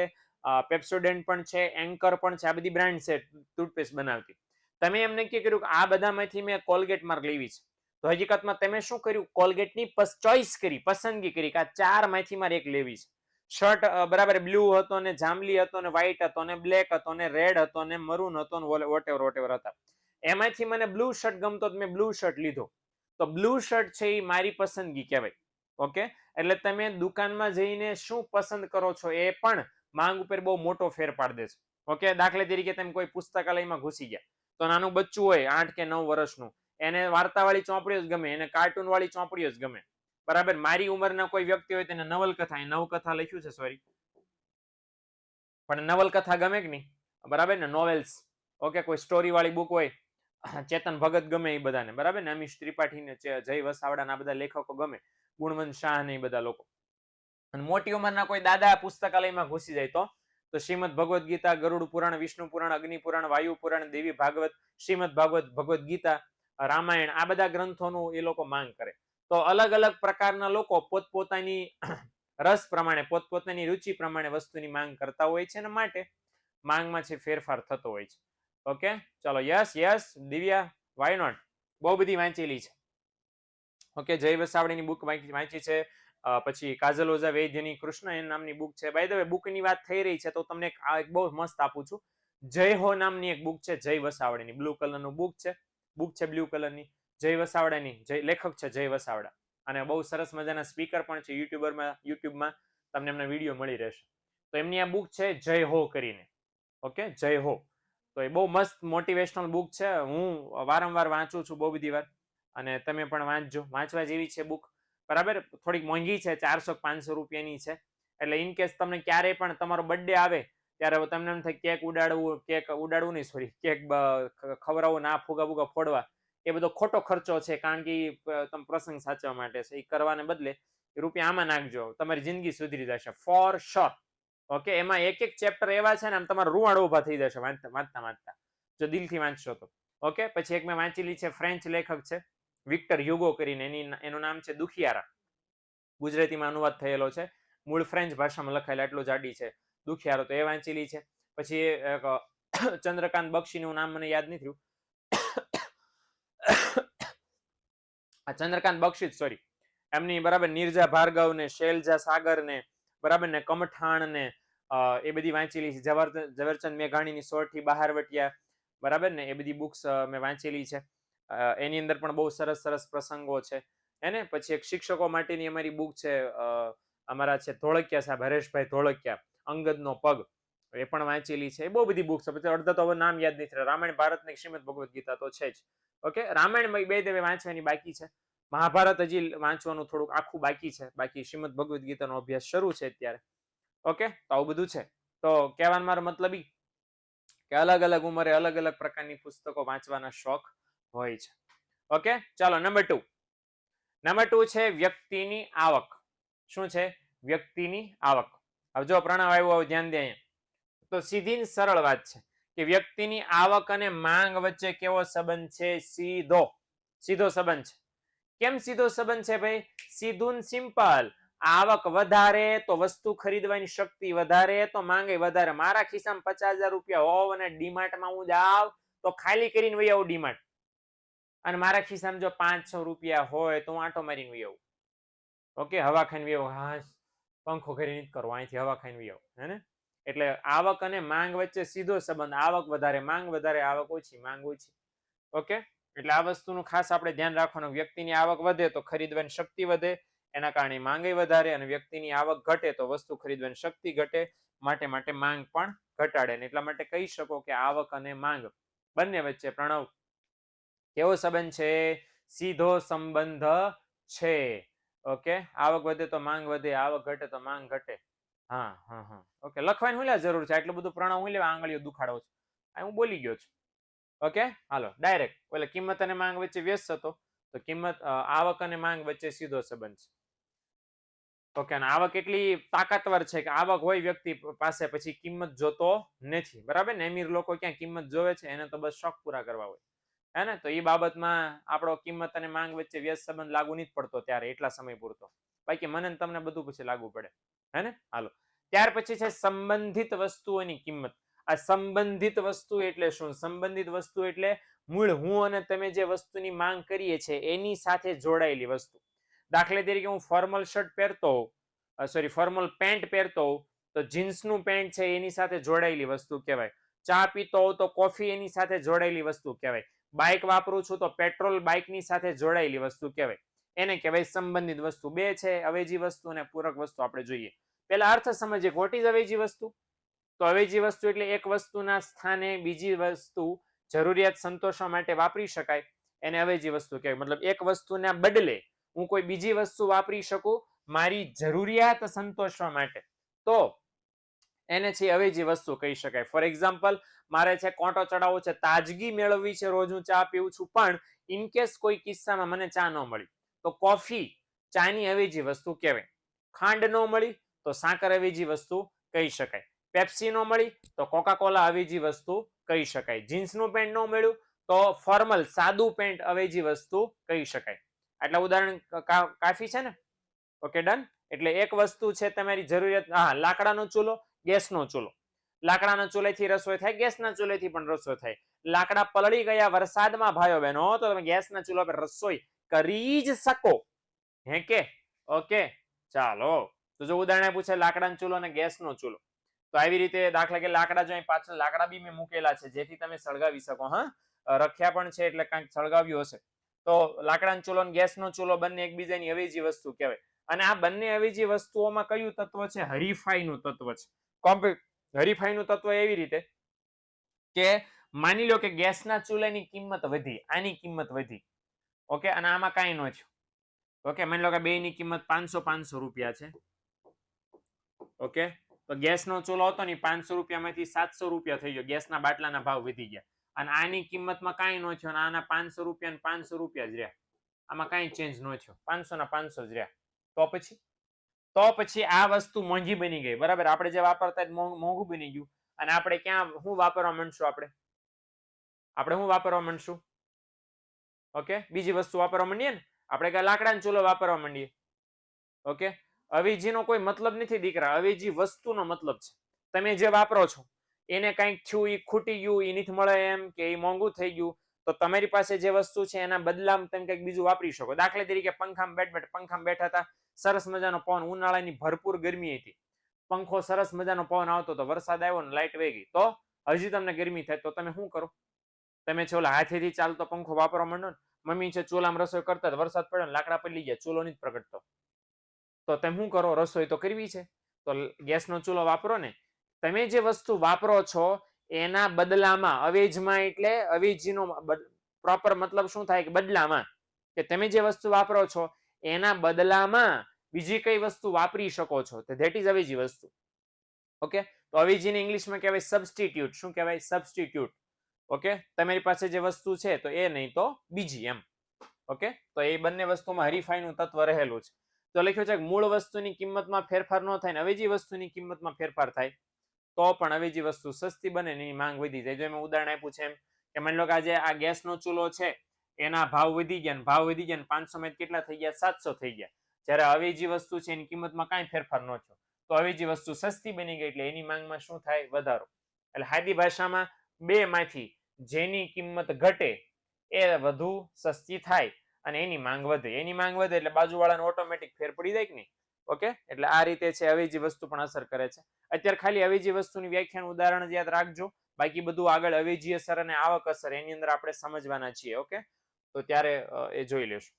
પેપ્સોડેન્ટ પણ છે, એન્કર પણ છે, આ બધી બ્રાન્ડ છે ટૂથપેસ્ટ બનાવતી. તમે એમ નક્કી કર્યું કે આ બધામાંથી મેં કોલગેટ માર્ક લેવી છે, તો હકીકતમાં તમે શું કર્યું? કોલગેટની ચોઈસ કરી, પસંદગી કરી કે આ 4 માંથી મારે એક લેવી છે. શર્ટ બરાબર બ્લુ હતો ને જાંબલી હતો ને વ્હાઈટ હતો ને બ્લેક હતો ને રેડ હતો ને મરૂન હતો ને વોટેવર હતા. એમાંથી મને બ્લુ શર્ટ ગમતો, મેં બ્લુ શર્ટ લીધો. તો બ્લુ શર્ટ છે એ મારી પસંદગી કહેવાય. ઓકે એટલે તમે દુકાનમાં જઈને શું પસંદ કરો છો એ પણ માંગ ઉપર બહુ મોટો ફેર પાડી દે છે. ઓકે દાખલા તરીકે તમે કોઈ પુસ્તકાલયમાં ઘૂસી ગયા, તો નાનું બચ્ચું હોય 8 કે 9 વર્ષનું, એને વાર્તાવાળી ચોપડીઓ જ ગમે, એને કાર્ટૂન વાળી ચોપડીઓ જ ગમે, બરાબર? મારી ઉંમરના કોઈ વ્યક્તિ હોય તેને નવલકથા, નવકથા લખ્યું છે સોરી, પણ નવલકથા ગમે કે નહીં? બરાબર ને, નોવેલ્સ, ઓકે કોઈ સ્ટોરી વાળી બુક હોય, ચેતન ભગત ગમે એ બધાને, બરાબર ને, અમીશ ત્રિપાઠી ને જય વસાવડા ના બધા લેખકો ગમે, ગુણવંત શાહ ને એ બધા લોકો. અને મોટી ઉંમરના કોઈ દાદા પુસ્તકાલયમાં ઘૂસી જાય તો શ્રીમદ ભગવદ્ ગીતા, ગરુડ પુરાણ, વિષ્ણુ પુરાણ, અગ્નિ પુરાણ, વાયુ પુરાણ, દેવી ભાગવત, શ્રીમદ ભાગવત, ભગવદ્ ગીતા, રામાયણ, આ બધા ગ્રંથોનું એ લોકો માંગ કરે. તો અલગ અલગ પ્રકારના લોકો પોતપોતાની રસ પ્રમાણે, પોતપોતાની રુચિ પ્રમાણે વસ્તુની માંગ કરતા હોય છે, અને માટે માંગમાં છે ફેરફાર થતો હોય છે. ઓકે ચલો, યસ દિવ્યા, વાય નોટ? બહુ બધી વાંચેલી છે. ઓકે જય વસાવડીની બુક વાંચી છે, પછી કાજલ ઓઝા વૈદ્યની કૃષ્ણ એન નામની બુક છે. બાય ધ વે બુકની વાત થઈ રહી છે તો તમને એક બહુ મસ્ત આપું છું. જય હો નામની એક બુક છે, જય વસાવડીની, બ્લુ કલરનું બુક છે બ્લુ કલરની, જય વસાવડાની, લેખક છે જય વસાવડા, અને બહુ સરસ મજાના સ્પીકર પણ છે. યુટ્યુબમાં તમને એમના વિડીયો મળી રહેશે. તો એમની આ બુક છે જય હો કરીને. ઓકે જય હો, તો એ બહુ મસ્ત મોટિવેશનલ બુક છે. હું વારંવાર વાંચું છું, બહુ બધી વાર, અને તમે પણ વાંચજો, વાંચવા જેવી છે બુક. બરાબર, થોડીક મોંઘી છે, 400-500 રૂપિયાની છે. એટલે ઇન કેસ તમને ક્યારેય પણ તમારો બર્થડે આવે ત્યારે તમને એમ થાય કેક ઉડાડવું નહીં, સોરી, કેક ખવડાવવું, ના ફુગા ફુગા ફોડવા, એ બધો ખોટો ખર્ચો છે. કારણ કે તમે પ્રસંગ સાચવા માટે છે, એ કરવાને બદલે રૂપિયા આમાં નાખજો, તમારી જિંદગી સુધરી જશે ફોર શ્યોર. ઓકે એમાં એક ચેપ્ટર એવા છે ને, આમ તમારા રૂવાડા ઉભા થઈ જશે વાંચતા વાંચતા. જો દિલથી વાંચશો તો. ઓકે, પછી એક મેં વાંચેલી છે, ફ્રેન્ચ લેખક છે વિક્ટર હ્યુગો કરીને, એનું નામ છે દુખિયારા. ગુજરાતીમાં અનુવાદ થયેલો છે, મૂળ ફ્રેન્ચ ભાષામાં લખાયેલા, એટલો જાડી છે દુખિયારો, તો એ વાંચેલી છે. પછી એક ચંદ્રકાંત બક્ષીનું નામ મને યાદ નથી થયું. આ ચંદ્રકાંત બક્ષી, સોરી, એમની બરાબર નીરજા ભાર્ગવ ને શૈલજા સાગર ને બરાબર ને કમઠાણ ને એ બધી વાંચેલી છે. ઝવેરચંદ મેઘાણીની સોરઠી બહારવટિયા, બરાબર ને, એ બધી બુક્સ મેં વાંચેલી છે. એની અંદર પણ બહુ સરસ સરસ પ્રસંગો છે. એને પછી એક શિક્ષકો માટેની અમારી બુક છે, અમારા છે ધોળકિયા સાહેબ, હરેશભાઈ ધોળકિયા, અંગદનો પગ, એ પણ વાંચેલી છે. એ બહુ બધી બુક્સ છે, પછી અડધા તો હવે નામ યાદ નથી. રામાયણ ભારત ને શ્રીમદ ભગવદ્ ગીતા તો છે જ. ઓકે, રામાયણ બે દેવે વાંચવાની બાકી છે. મહાભારત હજી વાંચવાનું થોડુંક આખું બાકી છે. બાકી શ્રીમદ ભગવદ્ ગીતાનો અભ્યાસ શરૂ છે અત્યારે. ઓકે, તો આવું બધું છે. તો કહેવાનો મારો મતલબ કે અલગ અલગ ઉંમરે અલગ અલગ પ્રકારની પુસ્તકો વાંચવાના શોખ હોય છે. ઓકે, ચાલો નંબર 2. નંબર 2 છે વ્યક્તિની આવક. શું છે? વ્યક્તિની આવક. હવે જો પ્રણવ આવ્યો, ધ્યાન દે અહીંયા. તો સીધી સરળ વાત છે કે વ્યક્તિની આવક અને માંગ વચ્ચે કેવો સંબંધ છે? સીધો સંબંધ છે. કેમ સીધો સંબંધ છે ભાઈ? સીધું સિમ્પલ. આવક વધારે તો વસ્તુ ખરીદવાની શક્તિ વધારે તો માંગે વધારે. મારા ખિસ્સામાં 50,000 રૂપિયા હોવ અને ડીમાર્ટમાં હું જાવ તો ખાલી કરીને વહી આવું ડીમાર્ટ, અને મારા ખિસ્સામાં જો 500 રૂપિયા હોય તો હું આંટો મારીને વહી આવું. ઓકે, હવા ખાઈને વહી આવું. હા, પંખો કરી નથી કરવો, અહીંથી હવા ખાઈને વહી આવું, હે ને? એટલે આવક અને માંગ વચ્ચે સીધો સંબંધ. આવક વધારે, માંગ વધારે, આવક ઓછી, માંગ ઓછી. ઓકે, એટલે આ વસ્તુનું ખાસ આપણે ધ્યાન રાખવાનું. વ્યક્તિની આવક વધે તો ખરીદવાની શક્તિ વધે, એના કારણે માંગ વધારે, અને વ્યક્તિની આવક ઘટે તો વસ્તુ ખરીદવાની શક્તિ ઘટે, માટે માંગ પણ ઘટાડે. એટલા માટે કહી શકો કે આવક અને માંગ બંને વચ્ચે પ્રણવ કેવો સંબંધ છે? સીધો સંબંધ છે. ઓકે, આવક વધે તો માંગ વધે, આવક ઘટે તો માંગ ઘટે. હા હા હા, ઓકે, લખવાની હું જરૂર છે? આટલું બધું પ્રણવ હું લેવા આંગળીઓ દુખાડો છું? હું બોલી ગયો છું. ઓકે, હાલો ડાયરેક્ટ. એટલે કિંમત અને માંગ વચ્ચે વ્યસ્ત હતો, તો કિંમત, આવક અને માંગ વચ્ચે સીધો સંબંધ છે. ઓકે, અને આવક એટલી તાકાતવર છે કે આવક હોય વ્યક્તિ પાસે પછી કિંમત જોતો નથી, બરાબર ને? અમીર લોકો ક્યાં કિંમત જોવે છે? એને તો બસ શોખ પૂરા કરવા હોય, હે ને? તો એ બાબતમાં આપણો કિંમત અને માંગ વચ્ચે વ્યસ્ત સંબંધ લાગુ નથી પડતો ત્યારે, એટલા સમય પૂરતો. બાકી મને તમને બધું પછી લાગુ પડે, હે ને? હાલો, ત્યાર પછી છે સંબંધિત વસ્તુઓની કિંમત. આ સંબંધિત વસ્તુ એટલે શું? સંબંધિત વસ્તુ એટલે મૂળ હું અને તમે જે વસ્તુની માંગ કરીએ છીએ એની સાથે જોડાયેલી વસ્તુ. દાખલા તરીકે હું ફોર્મલ શર્ટ પહેરતો હોઉં, સોરી, ફોર્મલ પેન્ટ પહેરતો હોઉં, તો જીન્સનું પેન્ટ છે એની સાથે જોડાયેલી વસ્તુ કહેવાય. ચા પીતો હોઉં તો કોફી એની સાથે જોડાયેલી વસ્તુ કહેવાય. બાઇક વાપરું છું તો પેટ્રોલ બાઇકની સાથે જોડાયેલી વસ્તુ કહેવાય. એને કહેવાય સંબંધિત વસ્તુ. બે છે અવેજી વસ્તુ અને પૂરક વસ્તુ. આપણે જોઈએ પહેલા અર્થ સમજીએ. વોટ ઇઝ અવેજી વસ્તુ? તો અવેજી વસ્તુ એટલે એક વસ્તુના સ્થાને બીજી વસ્તુ જરૂરિયાત સંતોષવા માટે વાપરી શકાય, એને અવેજી વસ્તુ કહેવાય. મતલબ એક વસ્તુના બદલે હું કોઈ બીજી વસ્તુ વાપરી શકું મારી જરૂરિયાત સંતોષવા માટે, તો એને છે અવેજી વસ્તુ કહી શકાય. ફોર એક્ઝામ્પલ, મારે છે કોટો ચડાવવો છે, તાજગી મેળવવી છે, રોજ હું ચા પીઉં છું, પણ ઇનકેસ કોઈ કિસ્સામાં મને ચા ન મળી તો કોફી ચાની અવેજી વસ્તુ કહેવાય. ખાંડ ન મળી તો સાકર અવેજી વસ્તુ કહી શકાય. પેપ્સી ન મળી તો કોકા કોલા અવેજી વસ્તુ કહી શકાય. જીન્સનું પેન્ટ ન મળ્યું તો ફોર્મલ સાદું પેન્ટ અવેજી વસ્તુ કહી શકાય. આટલા ઉદાહરણ કાફી છે ને? Okay, done. એટલે એક વસ્તુ છે તમારી જરૂરિયાત. હા, લાકડાનો ચૂલો, ગેસનો ચૂલો. લાકડાના ચૂલેથી રસોઈ થાય, ગેસના ચૂલેથી પણ રસોઈ થાય. લાકડા પલળી ગયા વરસાદમાં ભાઈઓ બહેનો તો તમે ગેસના ચૂલા પર રસોઈ કરી જ શકો, હે કે? ઓકે, ચાલો. તો જો ઉદાહરણ આપ્યું છે લાકડાનો ચૂલો અને ગેસનો ચૂલો, તો આવી રીતે દાખલા કે લાકડા જો અહીં પાછળ લાકડા બી મેં મૂકેલા છે જેથી તમે સળગાવી શકો. હા, રખ્યા પણ છે એટલે કાંઈક સળગાવ્યું હશે. તો લાકડાનો ચૂલો અને ગેસનો ચૂલો બંને એકબીજાની અવેજી વસ્તુ કહેવાય. અને આ બંને અવેજી વસ્તુઓમાં કયું તત્વ છે? હરીફાઈનું તત્વ છે. હરીફાઈનું તત્વ એવી રીતે કે માની લો કે ગેસના ચૂલાની કિંમત વધી, આની કિંમત વધી, ઓકે, અને આમાં કાંઈ ન થયું. ઓકે, માની લો કે બેની કિંમત 500 રૂપિયા છે. ઓકે, તો ગેસનો ચૂલો હતો ને 500 રૂપિયામાંથી 700 રૂપિયા થઈ ગયો, ગેસના બાટલાના ભાવ વધી ગયા. અને આની કિંમતમાં કાંઈ ન થયો, આના 500 રૂપિયા ને 500 રૂપિયા જ રહ્યા, આમાં કાંઈ ચેન્જ ન થયો, 500 ના 500 જ રહ્યા. તો પછી આ વસ્તુ મોંઘી બની ગઈ, બરાબર? આપણે જે વાપરતા મોંઘું બની ગયું, અને આપણે ક્યાં શું વાપરવા માંડશું? આપણે આપણે શું વાપરવા માંડશું? ઓકે, બીજી વસ્તુ વાપરવા માંડીએ ને, આપણે કઈ લાકડાનો ચૂલો વાપરવા માંડીએ. ઓકે, અવેજીનો કોઈ મતલબ નથી દીકરા, અવેજી વસ્તુનો મતલબ છે. તમે જે વાપરો છો એને કંઈક થયું, એ ખૂટી ગયું, એ નથી મળે એમ, કે એ મોંઘું થઈ ગયું, તો તમારી પાસે જે વસ્તુ છે એના બદલામાં તમે કંઈક બીજું વાપરી શકો. દાખલા તરીકે પંખામાં બેઠા હતા, સરસ મજાનો પવન, ઉનાળાની ભરપૂર ગરમી હતી, પંખો સરસ મજાનો પવન આવતો હતો, વરસાદ આવ્યો ને લાઇટ વહી ગઈ, તો હજી તમને ગરમી થાય, તો તમે શું કરો? તમે છે ઓલા હાથેથી ચાલતો પંખો વાપરવા માંડો ને. મમ્મી છે ચૂલામાં રસોઈ કરતા, વરસાદ પડ્યો ને લાકડા પડી ગયા, ચૂલો નથી પ્રગટતો, તો તમે શું કરો? રસોઈ તો કરવી છે, તો ગેસનો ચૂલો વાપરો ને. તમે જે વસ્તુ વાપરો છો એના બદલામાં, અવેજમાં એટલે અવેજીનો પ્રોપર મતલબ શું થાય કે બદલામાં, કે તમે જે વસ્તુ વાપરો છો એના બદલામાં બીજી કઈ વસ્તુ વાપરી શકો છો, તો ધેટ ઇઝ અવેજી વસ્તુ. ઓકે, તો અવેજીને ઇંગ્લિશમાં કહેવાય સબસ્ટિટ્યુટ. શું કહેવાય? સબસ્ટિટ્યુટ. ઓકે, તમારી પાસે જે વસ્તુ છે તો એ નહીં તો બીજી એમ. ઓકે, તો એ બંને વસ્તુમાં હરીફાઈનું તત્વ રહેલું છે. તો લખ્યું છે કે મૂળ વસ્તુની કિંમતમાં ફેરફાર ન થાય ને અવેજી વસ્તુની કિંમતમાં ફેરફાર થાય તો પણ અવેજી વસ્તુ સસ્તી બને ને એની માંગ વધી જાય. જો મેં ઉદાહરણ આપ્યું છે એમ કે માની લો કે આજે આ ગેસનો ચૂલો છે એના ભાવ વધી ગયા ને 500 માં કેટલા થઈ ગયા? 700 થઈ ગયા. જ્યારે અવેજી વસ્તુ છે એની કિંમતમાં કાંઈ ફેરફાર ન થયો, તો અવેજી વસ્તુ સસ્તી બની ગઈ એટલે એની માંગમાં શું થાય? વધારો. એટલે સાદી ભાષામાં બે માંથી જેની કિંમત ઘટે એ વધુ સસ્તી થાય અને એની માંગ વધે. એની માંગ વધે એટલે બાજુવાળાને ઓટોમેટિક ફેર પડી જાય કે નહીં? ઓકે, એટલે આ રીતે છે અવેજી વસ્તુ પણ અસર કરે છે. અત્યારે ખાલી અવેજી વસ્તુની વ્યાખ્યાનું ઉદાહરણ યાદ રાખજો, બાકી બધું આગળ અવેજી અસર અને આવક અસર એની અંદર આપણે સમજવાના છીએ. ઓકે, તો ત્યારે એ જોઈ લેશું.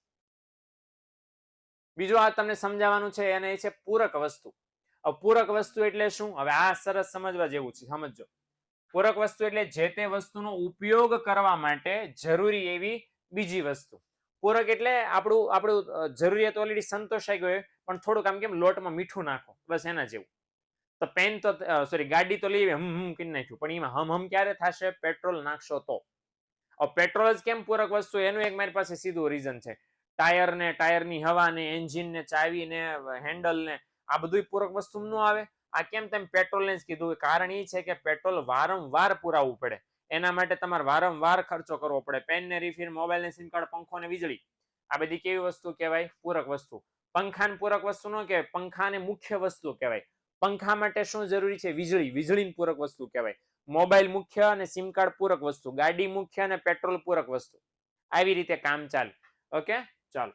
બીજું આ તમને સમજાવવાનું છે એને એ છે પૂરક વસ્તુ. પૂરક વસ્તુ એટલે શું? હવે આ સરસ સમજવા જેવું છે, સમજો. પૂરક વસ્તુ એટલે જે તે વસ્તુનો ઉપયોગ કરવા માટે જરૂરી એવી બીજી વસ્તુ. પૂરક એટલે આપણું જરૂરિયાત ઓલરેડી સંતોષાઈ ગયો પણ થોડુંક આમ કેમ લોટમાં મીઠું નાખો, બસ એના જેવું. તો પેન તો સોરી ગાડી તો લઈ હમ કરી નાખ્યું, પણ એમાં હમ ક્યારે થશે? પેટ્રોલ નાખશો તો. પેટ્રોલ જ કેમ પૂરક વસ્તુ? એનું એક મારી પાસે સીધું રીઝન છે. ટાયર ને, ટાયરની હવા ને, એન્જિન ને, ચાવી ને, હેન્ડલ ને, આ બધું પૂરક વસ્તુ ન આવે. આ કેમ? તેમ પેટ્રોલ ને જ કીધું. કારણ એ છે કે પેટ્રોલ વારંવાર પુરાવવું પડે, એના માટે તમારે વારંવાર ખર્ચો કરવો પડે. પેન ને રિફિલ, મોબાઈલ ને સિમ કાર્ડ, પંખો ને વીજળી, આ બધી કેવી વસ્તુ કહેવાય? પૂરક વસ્તુ. પંખાને પૂરક વસ્તુ ન કહેવાય, પંખાને મુખ્ય વસ્તુ કહેવાય. પંખા માટે શું જરૂરી છે? વીજળી. વીજળીની પૂરક વસ્તુ કહેવાય. મોબાઈલ મુખ્ય અને સિમ કાર્ડ પૂરક વસ્તુ. ગાડી મુખ્ય અને પેટ્રોલ પૂરક વસ્તુ. આવી રીતે કામ ચાલે. ઓકે, ચાલો.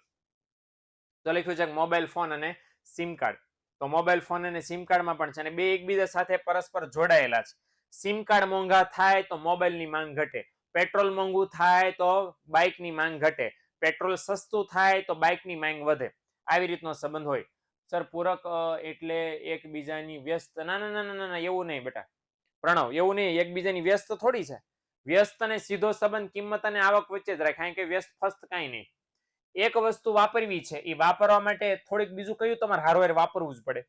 તો લખ્યું છે મોબાઈલ ફોન અને સિમ કાર્ડ. તો મોબાઈલ ફોન અને સિમ કાર્ડમાં પણ છે અને બે એકબીજા સાથે પરસ્પર જોડાયેલા છે. સિમ કાર્ડ મોંઘા થાય તો મોબાઈલની માંગ ઘટે, પેટ્રોલ મોંઘું થાય તો બાઇકની માંગ ઘટે, પેટ્રોલ સસ્તું થાય તો બાઇકની માંગ વધે. આવી રીતનો સંબંધ હોય. સર પૂરક એટલે એકબીજાની વ્યસ્ત? ના ના ના ના ના, એવું નહીં બેટા પ્રણવ, એવું નહીં. એકબીજાની વ્યસ્ત થોડી છે. વ્યસ્ત અને સીધો સંબંધ કિંમત અને આવક વચ્ચે જ રાખે, કે વ્યસ્ત ફસ્ત કાંઈ નહીં. એક વસ્તુ વાપરવી છે, એ વાપરવા માટે થોડીક બીજું કયું તમારે હારવાર વાપરવું જ પડે.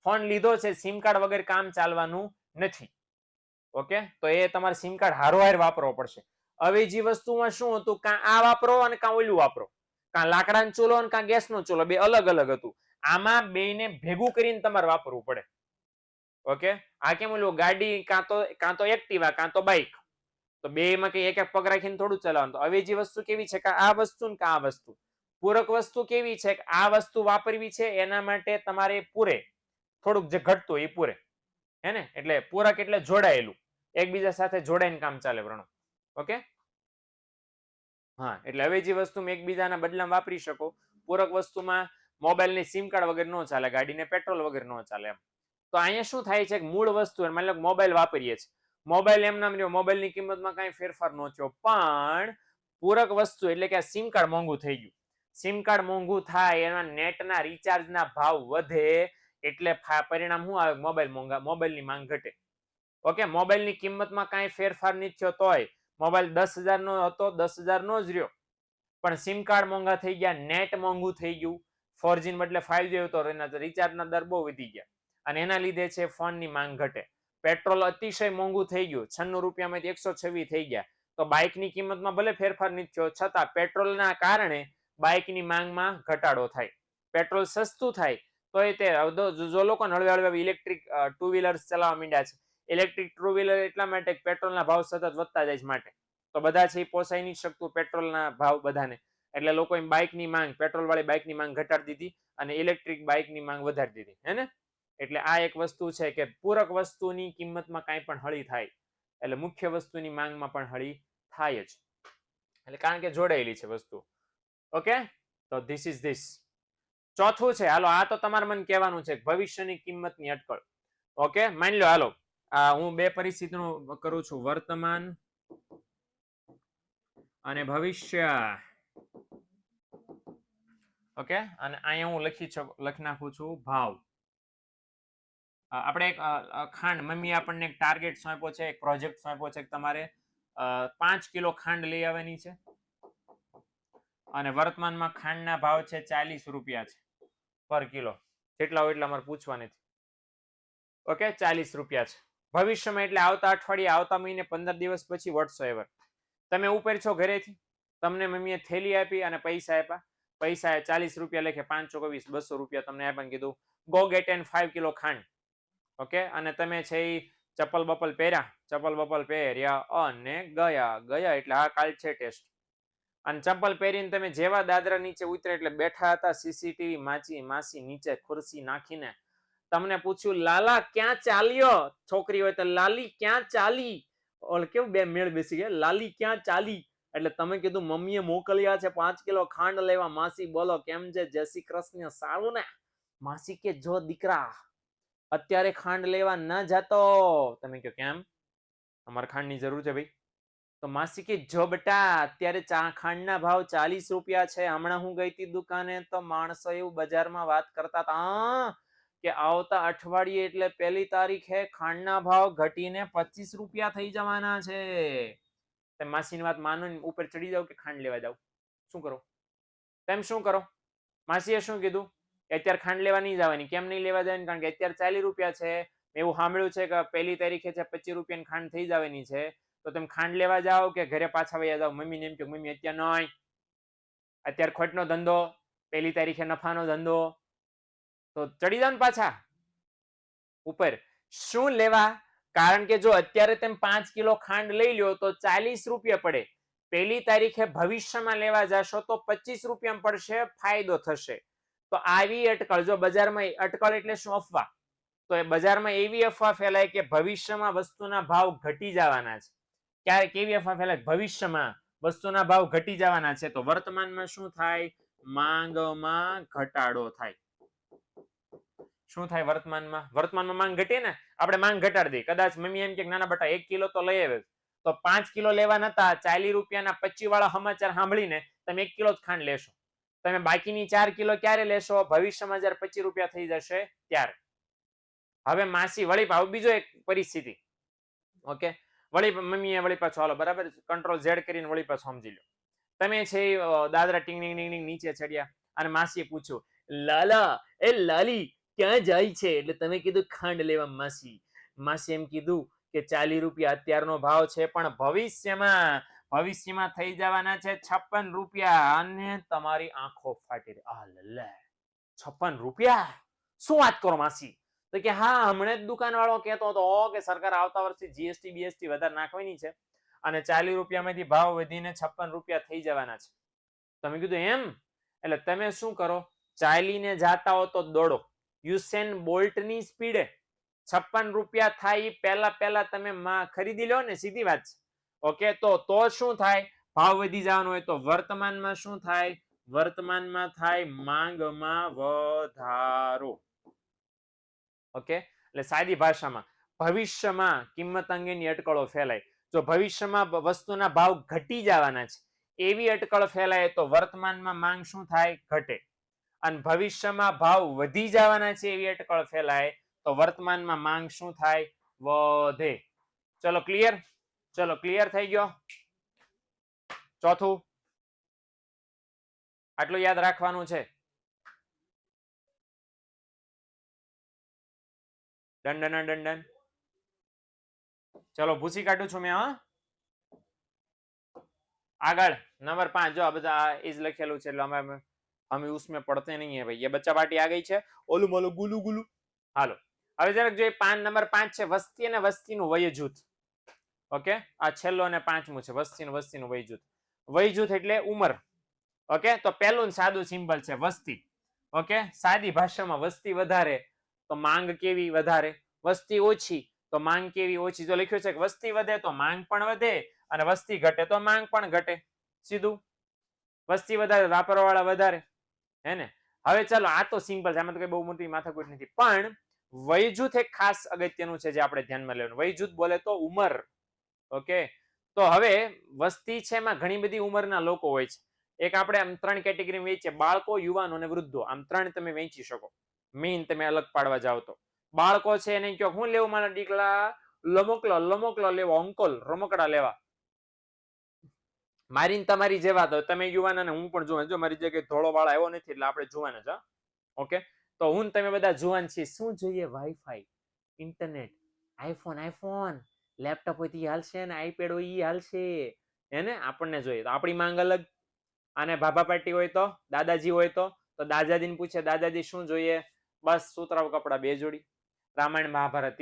ફોન લીધો છે, સિમ કાર્ડ વગર કામ ચાલવાનું નથી. ઓકે, તો એ તમારે સિમ કાર્ડ હારવાર વાપરવો પડશે. અવેજી વસ્તુમાં શું હતું? કાં આ વાપરો અને કાં ઓલું વાપરો, કાં લાકડાનો ચૂલો અને કાં ગેસનો ચૂલો, બે અલગ અલગ હતું. આમાં બેને ભેગું કરીને તમારે વાપરવું પડે. ઓકે, આ કેમ ઓલું ગાડી કાં તો એક્ટિવા કાં તો બાઇક, તો બે માં કઈ એક એક પગ રાખીને થોડું ચલાવવાનું. તો અવેજી વસ્તુ કેવી છે? કે આ વસ્તુ ને આ વસ્તુ. પૂરક વસ્તુ કેવી છે? કે આ વસ્તુ વાપરવી છે એના માટે તમારે પૂરે, થોડુંક જે ઘટતું એ પૂરે, હે ને? એટલે પૂરક એટલે જોડાયેલું, એકબીજા સાથે જોડાઈને કામ ચાલે પ્રણવ. ઓકે, હા, એટલે અવેજી વસ્તુ એકબીજાના બદલામાં વાપરી શકો. પૂરક વસ્તુમાં મોબાઈલ ની સિમ કાર્ડ વગર ન ચાલે, ગાડીને પેટ્રોલ વગર ન ચાલે એમ. તો અહીંયા શું થાય છે? મૂળ વસ્તુ માની લો મોબાઈલ વાપરીએ છીએ, મોબાઈલ એમ નામ રહ્યો, મોબાઈલની કિંમતમાં કાંઈ ફેરફાર ન થયો, પણ પૂરક વસ્તુ એટલે કે સિમ કાર્ડ મોંઘું થઈ ગયું. સિમ કાર્ડ મોંઘું થાય, એના નેટના રિચાર્જના ભાવ વધે, એટલે પરિણામ શું આવે? મોબાઈલ મોંઘા, મોબાઈલની માંગ ઘટે. ઓકે, મોબાઈલની કિંમતમાં કાંઈ ફેરફાર નથી થયો, તોય મોબાઈલ 10,000 નો હતો, 10,000 નો જ રહ્યો. પણ સિમ કાર્ડ મોંઘા થઈ ગયા, નેટ મોંઘું થઈ ગયું, 4G બદલે 5G હતો, એના રિચાર્જના દર બહુ વધી ગયા અને એના લીધે છે ફોનની માંગ ઘટે. પેટ્રોલ અતિશય મોંઘું થઈ ગયું, 96 રૂપિયામાંથી 126 થઈ ગયા. તો બાઇકની કિંમતમાં ભલે ફેરફાર નથી થયો, છતાં પેટ્રોલના કારણે બાઇકની માંગમાં ઘટાડો થાય. પેટ્રોલ સસ્તું થાય તો એ તે જો લોકો હળવે હળવે ઇલેક્ટ્રિક ટુ વ્હીલર્સ ચલાવવા માંડ્યા છે. ઇલેક્ટ્રિક ટુ વ્હીલર એટલા માટે પેટ્રોલના ભાવ સતત વધતા જાય છે માટે. તો બધા છે એ પોસાઈ નહીં શકતું પેટ્રોલના ભાવ બધાને, એટલે લોકોએ બાઇકની માંગ, પેટ્રોલ વાળી બાઇકની માંગ ઘટાડી દીધી અને ઇલેક્ટ્રિક બાઇકની માંગ વધારી દીધી, હે ને? એટલે આ એક વસ્તુ છે કે પૂરક વસ્તુની કિંમતમાં કાંઈ પણ હળી થાય એટલે મુખ્ય વસ્તુની માંગમાં પણ હળી થાય જ, એટલે કારણ કે જોડાયેલી છે વસ્તુ. ઓકે, તો ધીસ ઇઝ ધીસ. ચોથું છે, હાલો આ તો તમારે મને કહેવાનું છે, ભવિષ્યની કિંમતની અટકળ. ઓકે, માની લો, હાલો હું બે પરિસ્થિતિનું કરું છું, વર્તમાન અને ભવિષ્ય. ઓકે, અને અહીંયા હું લખી નાખું છું ભાવ. આપણે એક ખાંડ, મમ્મી આપણને એક ટાર્ગેટ સોંપ્યો છે, એક પ્રોજેક્ટ સોંપ્યો છે કે તમારે 5 કિલો ખાંડ લઈ આવવાની છે અને વર્તમાનમાં ખાંડના ભાવ છે 40 રૂપિયા છે પર કિલો. જેટલા હોય એટલા મારે પૂછવા નથી. ઓકે, 40 રૂપિયા છે. ભવિષ્યમાં એટલે આવતા અઠવાડિયે, આવતા મહિને, 15 દિવસ પછી, વોટ્સએવર તમે ઉપર છો ઘરેથી, તમને મમ્મીએ થેલી આપી અને પૈસા આપ્યા, પૈસા 40 રૂપિયા લેખે, 5 ચોક 20, 200 રૂપિયા તમને આપ્યા, કીધું ગો ગેટ એન્ડ 5 કિલો ખાંડ. ઓકે, અને તમે છે એ ચપ્પલ બપલ પહેર્યા અને ગયા એટલે આ કાલ છે ટેસ્ટ. અને ચપ્પલ પહેરીને તમે જેવા દાદરા નીચે ઉતરે એટલે બેઠા હતા સીસીટીવી માસી નીચે ખુરશી નાખીને તમને પૂછ્યું, લાલા ક્યાં ચાલ્યો? છોકરી હોય તો લાલી ક્યાં ચાલી? ઓલ કેવું બે મેળ બેસી ગયા, લાલી ક્યાં ચાલી? એટલે તમે કીધું મમ્મીએ મોકલ્યા છે 5 કિલો ખાંડ લેવા. માસી બોલો કેમ છે? જય શ્રી કૃષ્ણ, સારું ને? માસી કે જો દીકરા અત્યારે ખાંડ લેવા ન જતો. તમે કહો કેમ? અમારે ખાંડની જરૂર છે ભાઈ. તો માસી કે જો બેટા અત્યારે ખાંડના ભાવ 40 રૂપિયા છે. હમણાં હું ગઈ હતી દુકાને તો માણસો એવું બજારમાં વાત કરતા હતા કે આવતા અઠવાડિયે એટલે 1 તારીખે ખાંડના ભાવ ઘટીને 25 રૂપિયા થઈ જવાના છે. તમે માસીની વાત માનો ને ઉપર ચડી જાવ કે ખાંડ લેવા જાવ, શું કરો? તેમ શું કરો? માસીએ શું કીધું? અત્યારે ખાંડ લેવા નહીં જવાની. કેમ નહીં લેવા જવાની? કારણ કે અત્યારે 40 રૂપિયા છે. એવું સાંભળ્યું છે કે 1 તારીખે છે 25 રૂપિયાની ખાંડ થઈ જવાની છે. તો તમે ખાંડ લેવા જાઓ કે ઘરે પાછા વયા જાઓ? મમ્મીને એમ કે મમ્મી અત્યારે નહીં, અત્યારે ખોટનો ધંધો, 1 તારીખે નફાનો ધંધો. તો ચડી જાવ ને પાછા ઉપર. શું લેવા? કારણ કે જો અત્યારે તમે 5 કિલો ખાંડ લઈ લ્યો તો 40 રૂપિયા પડે. 1 તારીખે ભવિષ્યમાં લેવા જશો તો 25 રૂપિયા પડશે, ફાયદો થશે. તો આવી અટકળ, જો બજારમાં અટકળ એટલે શું? અફવા. તો એ બજારમાં એવી અફવા ફેલાય કે ભવિષ્યમાં વસ્તુના ભાવ ઘટી જવાના છે. ક્યારે કેવી અફવા ફેલાય? ભવિષ્યમાં વસ્તુના ભાવ ઘટી જવાના છે. તો વર્તમાનમાં શું થાય? માંગમાં ઘટાડો થાય. શું થાય વર્તમાનમાં? વર્તમાનમાં માંગ ઘટે ને, આપણે માંગ ઘટાડી દઈએ. કદાચ મમ્મી એમ કે નાના બેટા 1 કિલો તો લઈ આવે, તો 5 કિલો લેવા નતા, 40 રૂપિયાના 25 વાળા સમાચાર સાંભળીને તમે 1 કિલો જ ખાંડ લેશો. તમે બાકીની 4 કિલો ક્યારે લેશો? ભવિષ્યમાં જ્યારે 25 રૂપિયા થઈ જશે ત્યારે. હવે માસી વળી પાછું બીજો એક પરિસ્થિતિ. ઓકે, વળી મમ્મીએ વળી પાછો હાલો બરાબર કંટ્રોલ ઝેડ કરીને વળી પાછો સમજી લો. તમે છે દાદરા ટીંગ ટીંગ નીચે ચડ્યા અને માસીએ પૂછ્યું, લાલા એ લાલી ક્યાં જાય છે? એટલે તમે કીધું ખાંડ લેવા માસી. માસી એમ કીધું કે 40 રૂપિયા અત્યારનો ભાવ છે, પણ ભવિષ્યમાં થઈ જવાના છે 56 રૂપિયા અને તમારી આંખો ફાટી. આ લે 56 રૂપિયા? શું વાત કરો માસી? તો કે હા, હમણાં જ દુકાન વાળો કહેતો હતો કે સરકાર આવતા વર્ષે જીએસટી બીએસટી વધારે નાખવાની છે અને 40 રૂપિયામાંથી ભાવ વધીને 56 રૂપિયા થઈ જવાના છે. તમે કીધું એમ? એટલે તમે શું કરો? ચાલીને જાતા હો તો દોડો યુસેન બોલ્ટની સ્પીડે. 56 રૂપિયા થાય પહેલા તમે ખરીદી લો ને, સીધી વાત છે. ઓકે, તો શું થાય? ભાવ વધી જવાનો હોય તો વર્તમાનમાં શું થાય? વર્તમાનમાં થાય માંગમાં વધારો. ઓકે, એટલે સાદી ભાષામાં ભવિષ્યમાં કિંમત અંગેની અટકળો ફેલાય. જો ભવિષ્યમાં વસ્તુના ભાવ ઘટી જવાના છે એવી અટકળ ફેલાય તો વર્તમાનમાં માંગ શું થાય? ઘટે. અને ભવિષ્યમાં ભાવ વધી જવાના છે એવી અટકળ ફેલાય તો વર્તમાનમાં માંગ શું થાય? વધે. ચલો ક્લિયર? ચલો ક્લિયર થઈ ગયો? ચોથું આટલું યાદ રાખવાનું છે. દંડન. ચલો ભૂસી કાઢું છું મેં. હા, આગળ નંબર 5. જો આ બધા ઇઝ લખેલું છે એટલે અમે उसमें पढ़ते नहीं है भाई. ये बच्चा पार्टी आ गई છે. ઓલું મોલું ગુલુ ગુલુ. હાલો હવે જરાક જોઈએ. નંબર 5 છે વસ્તી અને વસ્તીનું વય જૂથ. ઓકે, આ છેલ્લો અને પાંચમું છે વસ્તીનું વય જૂથ. વય જૂથ એટલે ઉંમર. ઓકે, તો પહેલું સાદું સિમ્પલ છે વસ્તી. ઓકે, સાદી ભાષામાં વસ્તી વધારે તો માંગ કેવી વધારે, વસ્તી ઓછી તો માંગ કેવી ઓછી. જો લખ્યું છે કે વસ્તી વધે તો માંગ પણ વધે અને વસ્તી ઘટે તો માંગ પણ ઘટે. સીધું. વસ્તી વધારે વાપરવાવાળા વધારે, હે ને. હવે ચાલો, આ તો સિમ્પલ છે, આમાં તો કઈ બહુ મોટી માથાકૂટ નથી. પણ વય જૂથ એક ખાસ અગત્યનું છે જે આપણે ધ્યાનમાં લેવાનું. વય જૂથ બોલે તો ઉંમર. ઓકે, તો હવે વસ્તી છે એમાં ઘણી બધી ઉંમરના લોકો હોય છે. એક આપણે આમ 3 કેટેગરી વેચીએ, બાળકો, યુવાનો અને વૃદ્ધો. આમ 3 તમે વેચી શકો. મેઇન તમે અલગ પાડવા જાવ તો બાળકો છે એને કહો હું લેવું મારા દીકલા, લમકલા લેવો, અંકલ રમકડા લેવા. મારી ને તમારી જેવા તો તમે યુવાન અને હું પણ જુવાન. જો મારી જગ્યાએ ધોળો વાળા આવ્યો નથી એટલે આપણે જુવાન જ. ઓકે, તો હું તમે બધા જુવાન છીએ. શું જોઈએ? વાઈફાઈ, ઇન્ટરનેટ, આઈફોન, લેપટોપ હોય તો હાલશે ને આઈપેડ હોય એ હાલશે, એને આપણને જોઈએ. તો આપણી માંગ અલગ. અને ભાભા પાટી હોય તો, દાદાજી હોય તો દાદાજીને પૂછે દાદાજી શું જોઈએ? બસ સુતરાઉ કપડા 2 જોડી, રામાયણ મહાભારત.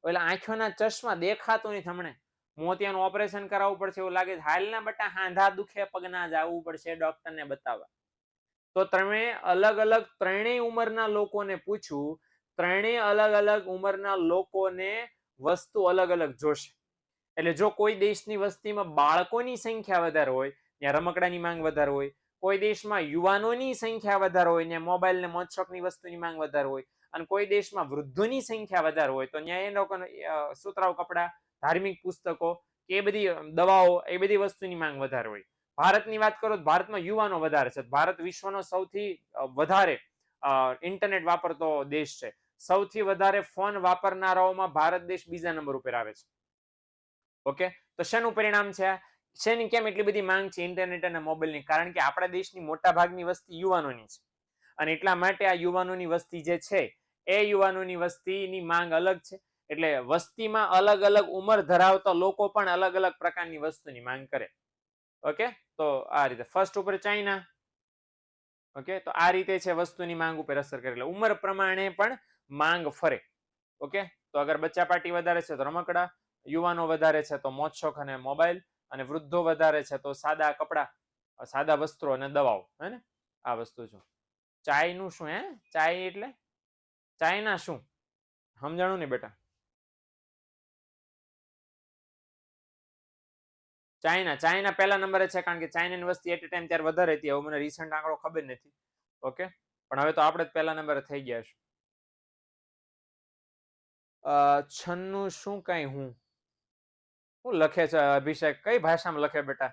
ઓલા આંખોના ચશ્મા દેખાતું નથી હમણે, મોતિયાનું ઓપરેશન કરાવવું પડશે એવું લાગે. હાલ ના બટા હાંધા દુખે પગના જવું પડશે ડોક્ટરને બતાવવા. તો તમે અલગ અલગ ત્રણેય ઉંમરના લોકોને પૂછ્યું. ત્રણેય અલગ અલગ ઉંમરના લોકોને વસ્તુ અલગ અલગ જોશે. એટલે જો કોઈ દેશની વસ્તીમાં બાળકોની સંખ્યા વધારે હોય ત્યાં રમકડાની માંગ વધારે હોય, કોઈ દેશમાં યુવાનોની સંખ્યા વધારે હોય ત્યાં મોબાઈલ ને મોજશોખની વસ્તુની માંગ વધારે હોય, અને કોઈ દેશમાં વૃદ્ધોની સંખ્યા વધારે હોય તો ત્યાં એ લોકોને સુતરાઉ કપડા, ધાર્મિક પુસ્તકો કે એ બધી દવાઓ, એ બધી વસ્તુની માંગ વધારે હોય. ભારતની વાત કરો તો ભારતમાં યુવાનો વધારે છે. ભારત વિશ્વનો સૌથી વધારે ઇન્ટરનેટ વાપરતો દેશ છે. સૌથી વધારે ફોન વાપરનારાઓમાં ભારત દેશ બીજા નંબર ઉપર આવે છે. ઓકે, તો શેનું પરિણામ છે? શેની કેમ એટલી બધી માંગ છે ઇન્ટરનેટ અને મોબાઈલની? કારણ કે આપણા દેશની મોટા ભાગની વસ્તી યુવાનોની છે, અને એટલા માટે આ યુવાનોની વસ્તી જે છે એ યુવાનોની વસ્તીની માંગ અલગ છે. એટલે વસ્તીમાં અલગ અલગ ઉંમર ધરાવતા લોકો પણ અલગ અલગ પ્રકારની વસ્તુની માંગ કરે. ઓકે, તો આ રીતે ફર્સ્ટ ઉપર ચાઇના. ઓકે, તો આ રીતે છે વસ્તુની માંગ ઉપર અસર કરે. એટલે ઉંમર પ્રમાણે પણ માંગ ફરે. ઓકે, તો અગર બચ્ચા પાર્ટી વધારે છે તો રમકડા, યુવાનો વધારે છે તો મોજશોખ અને મોબાઈલ, અને વૃદ્ધો વધારે છે તો સાદા કપડા, સાદા વસ્ત્રો અને દવાઓ. હે ને, આ વસ્તુ છે. ચાયનું શું? હે, ચાય એટલે ચાઇના શું સમજાણું ને બેટા? ચાઇના પહેલા નંબરે છે, કારણ કે ચાઇનાની વસ્તી એટ ટાઈમ ત્યારે વધારે હતી. હવે મને રિસન્ટ આંકડો ખબર નથી. ઓકે, પણ હવે તો આપણે જ પહેલા નંબરે થઈ ગયા છે. 96 શું કઈ હું લખે છે અભિષેક? કઈ ભાષામાં લખે બેટા?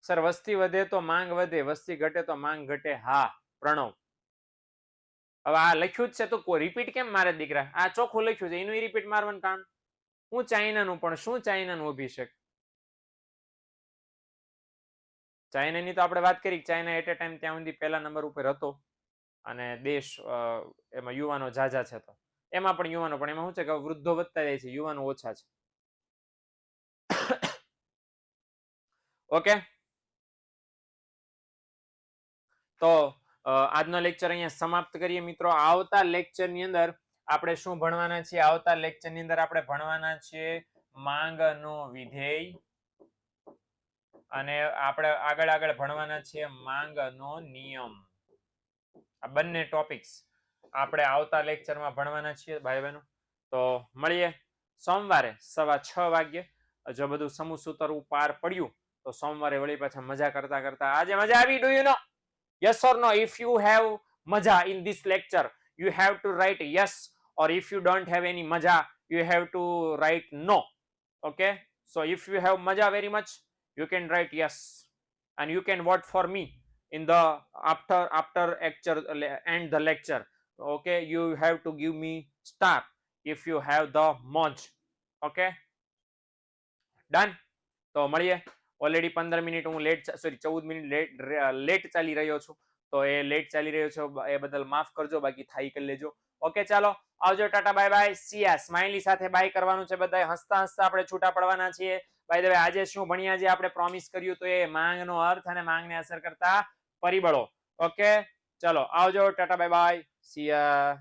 સર વસ્તી વધે તો માંગ વધે, વસ્તી ઘટે તો માંગ ઘટે. હા પ્રણવ, હવે આ લખ્યું જ છે તો કોઈ રિપીટ કેમ મારે દીકરા? આ ચોખ્ખું લખ્યું છે, એનું રિપીટ મારવાનું કામ. હું ચાઇનાનું, પણ શું ચાઇનાનું અભિષેક? ચાઇનાની તો આપણે વાત કરી. ચાઇના એટ એ ટાઈમ ત્યાં સુધી પહેલા નંબર ઉપર હતો, અને દેશ એમાં યુવાનો ઝાઝા છે. તો એમાં પણ યુવાનો, પણ એમાં શું છે કે વૃદ્ધો વધતા જાય છે, યુવાનો ઓછા છે. ઓકે, તો આજનો લેક્ચર અહીંયા સમાપ્ત કરીએ મિત્રો. આવતા લેક્ચરની અંદર આપણે શું ભણવાના છીએ? આવતા લેક્ચરની અંદર આપણે ભણવાના છીએ માંગનો વિધેય, અને આપણે આગળ ભણવાના છીએ માંગનો નિયમ. આ બંને ટોપિક્સ આપણે આવતા લેક્ચરમાં ભણવાના છીએ ભાઈ બહેનો. તો મળીએ સોમવારે 6:15 વાગ્યે. જો બધું સમૂહ સૂતરવું પાર પડ્યું તો સોમવારે વળી પાછા મજા કરતા આજે મજા આવી? Do you know? Yes or no? If you have maja in this lecture, you have to write yes, or if you don't have any maja, you have to write no. Okay, so if you have maja very much, you can write yes, and you can vote for me in the after lecture end the lecture. Okay, you have to give me star if you have the moj. Okay, done. તો મળીએ. Already 15 minute હું late, sorry 14 minute late ચાલી રહ્યો છું. તો એ late ચાલી રહ્યો છે એ બદલ માફ કરજો, બાકી થાય કરી લેજો. ઓકે, ચાલો આવજો, ટાટા બાય બાય, સી યા. સ્માઈલી સાથે બાય કરવાનું છે બધાએ. હસતા હસતા આપણે છૂટા પડવાના છીએ. બાય ધ વે, આજે શું ભણ્યા? જે આપણે પ્રોમિસ કર્યું તો એ માંગનો અર્થ અને માંગને અસર કરતા પરિબળો. ઓકે, ચલો આવજો, ટાટા બાય બાય, સી યા.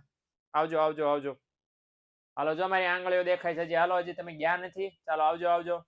આવજો. હાલો, જો મારી આંગળીઓ દેખાય છે હજી. હાલો, હજી તમે ગયા નથી. ચાલો આવજો.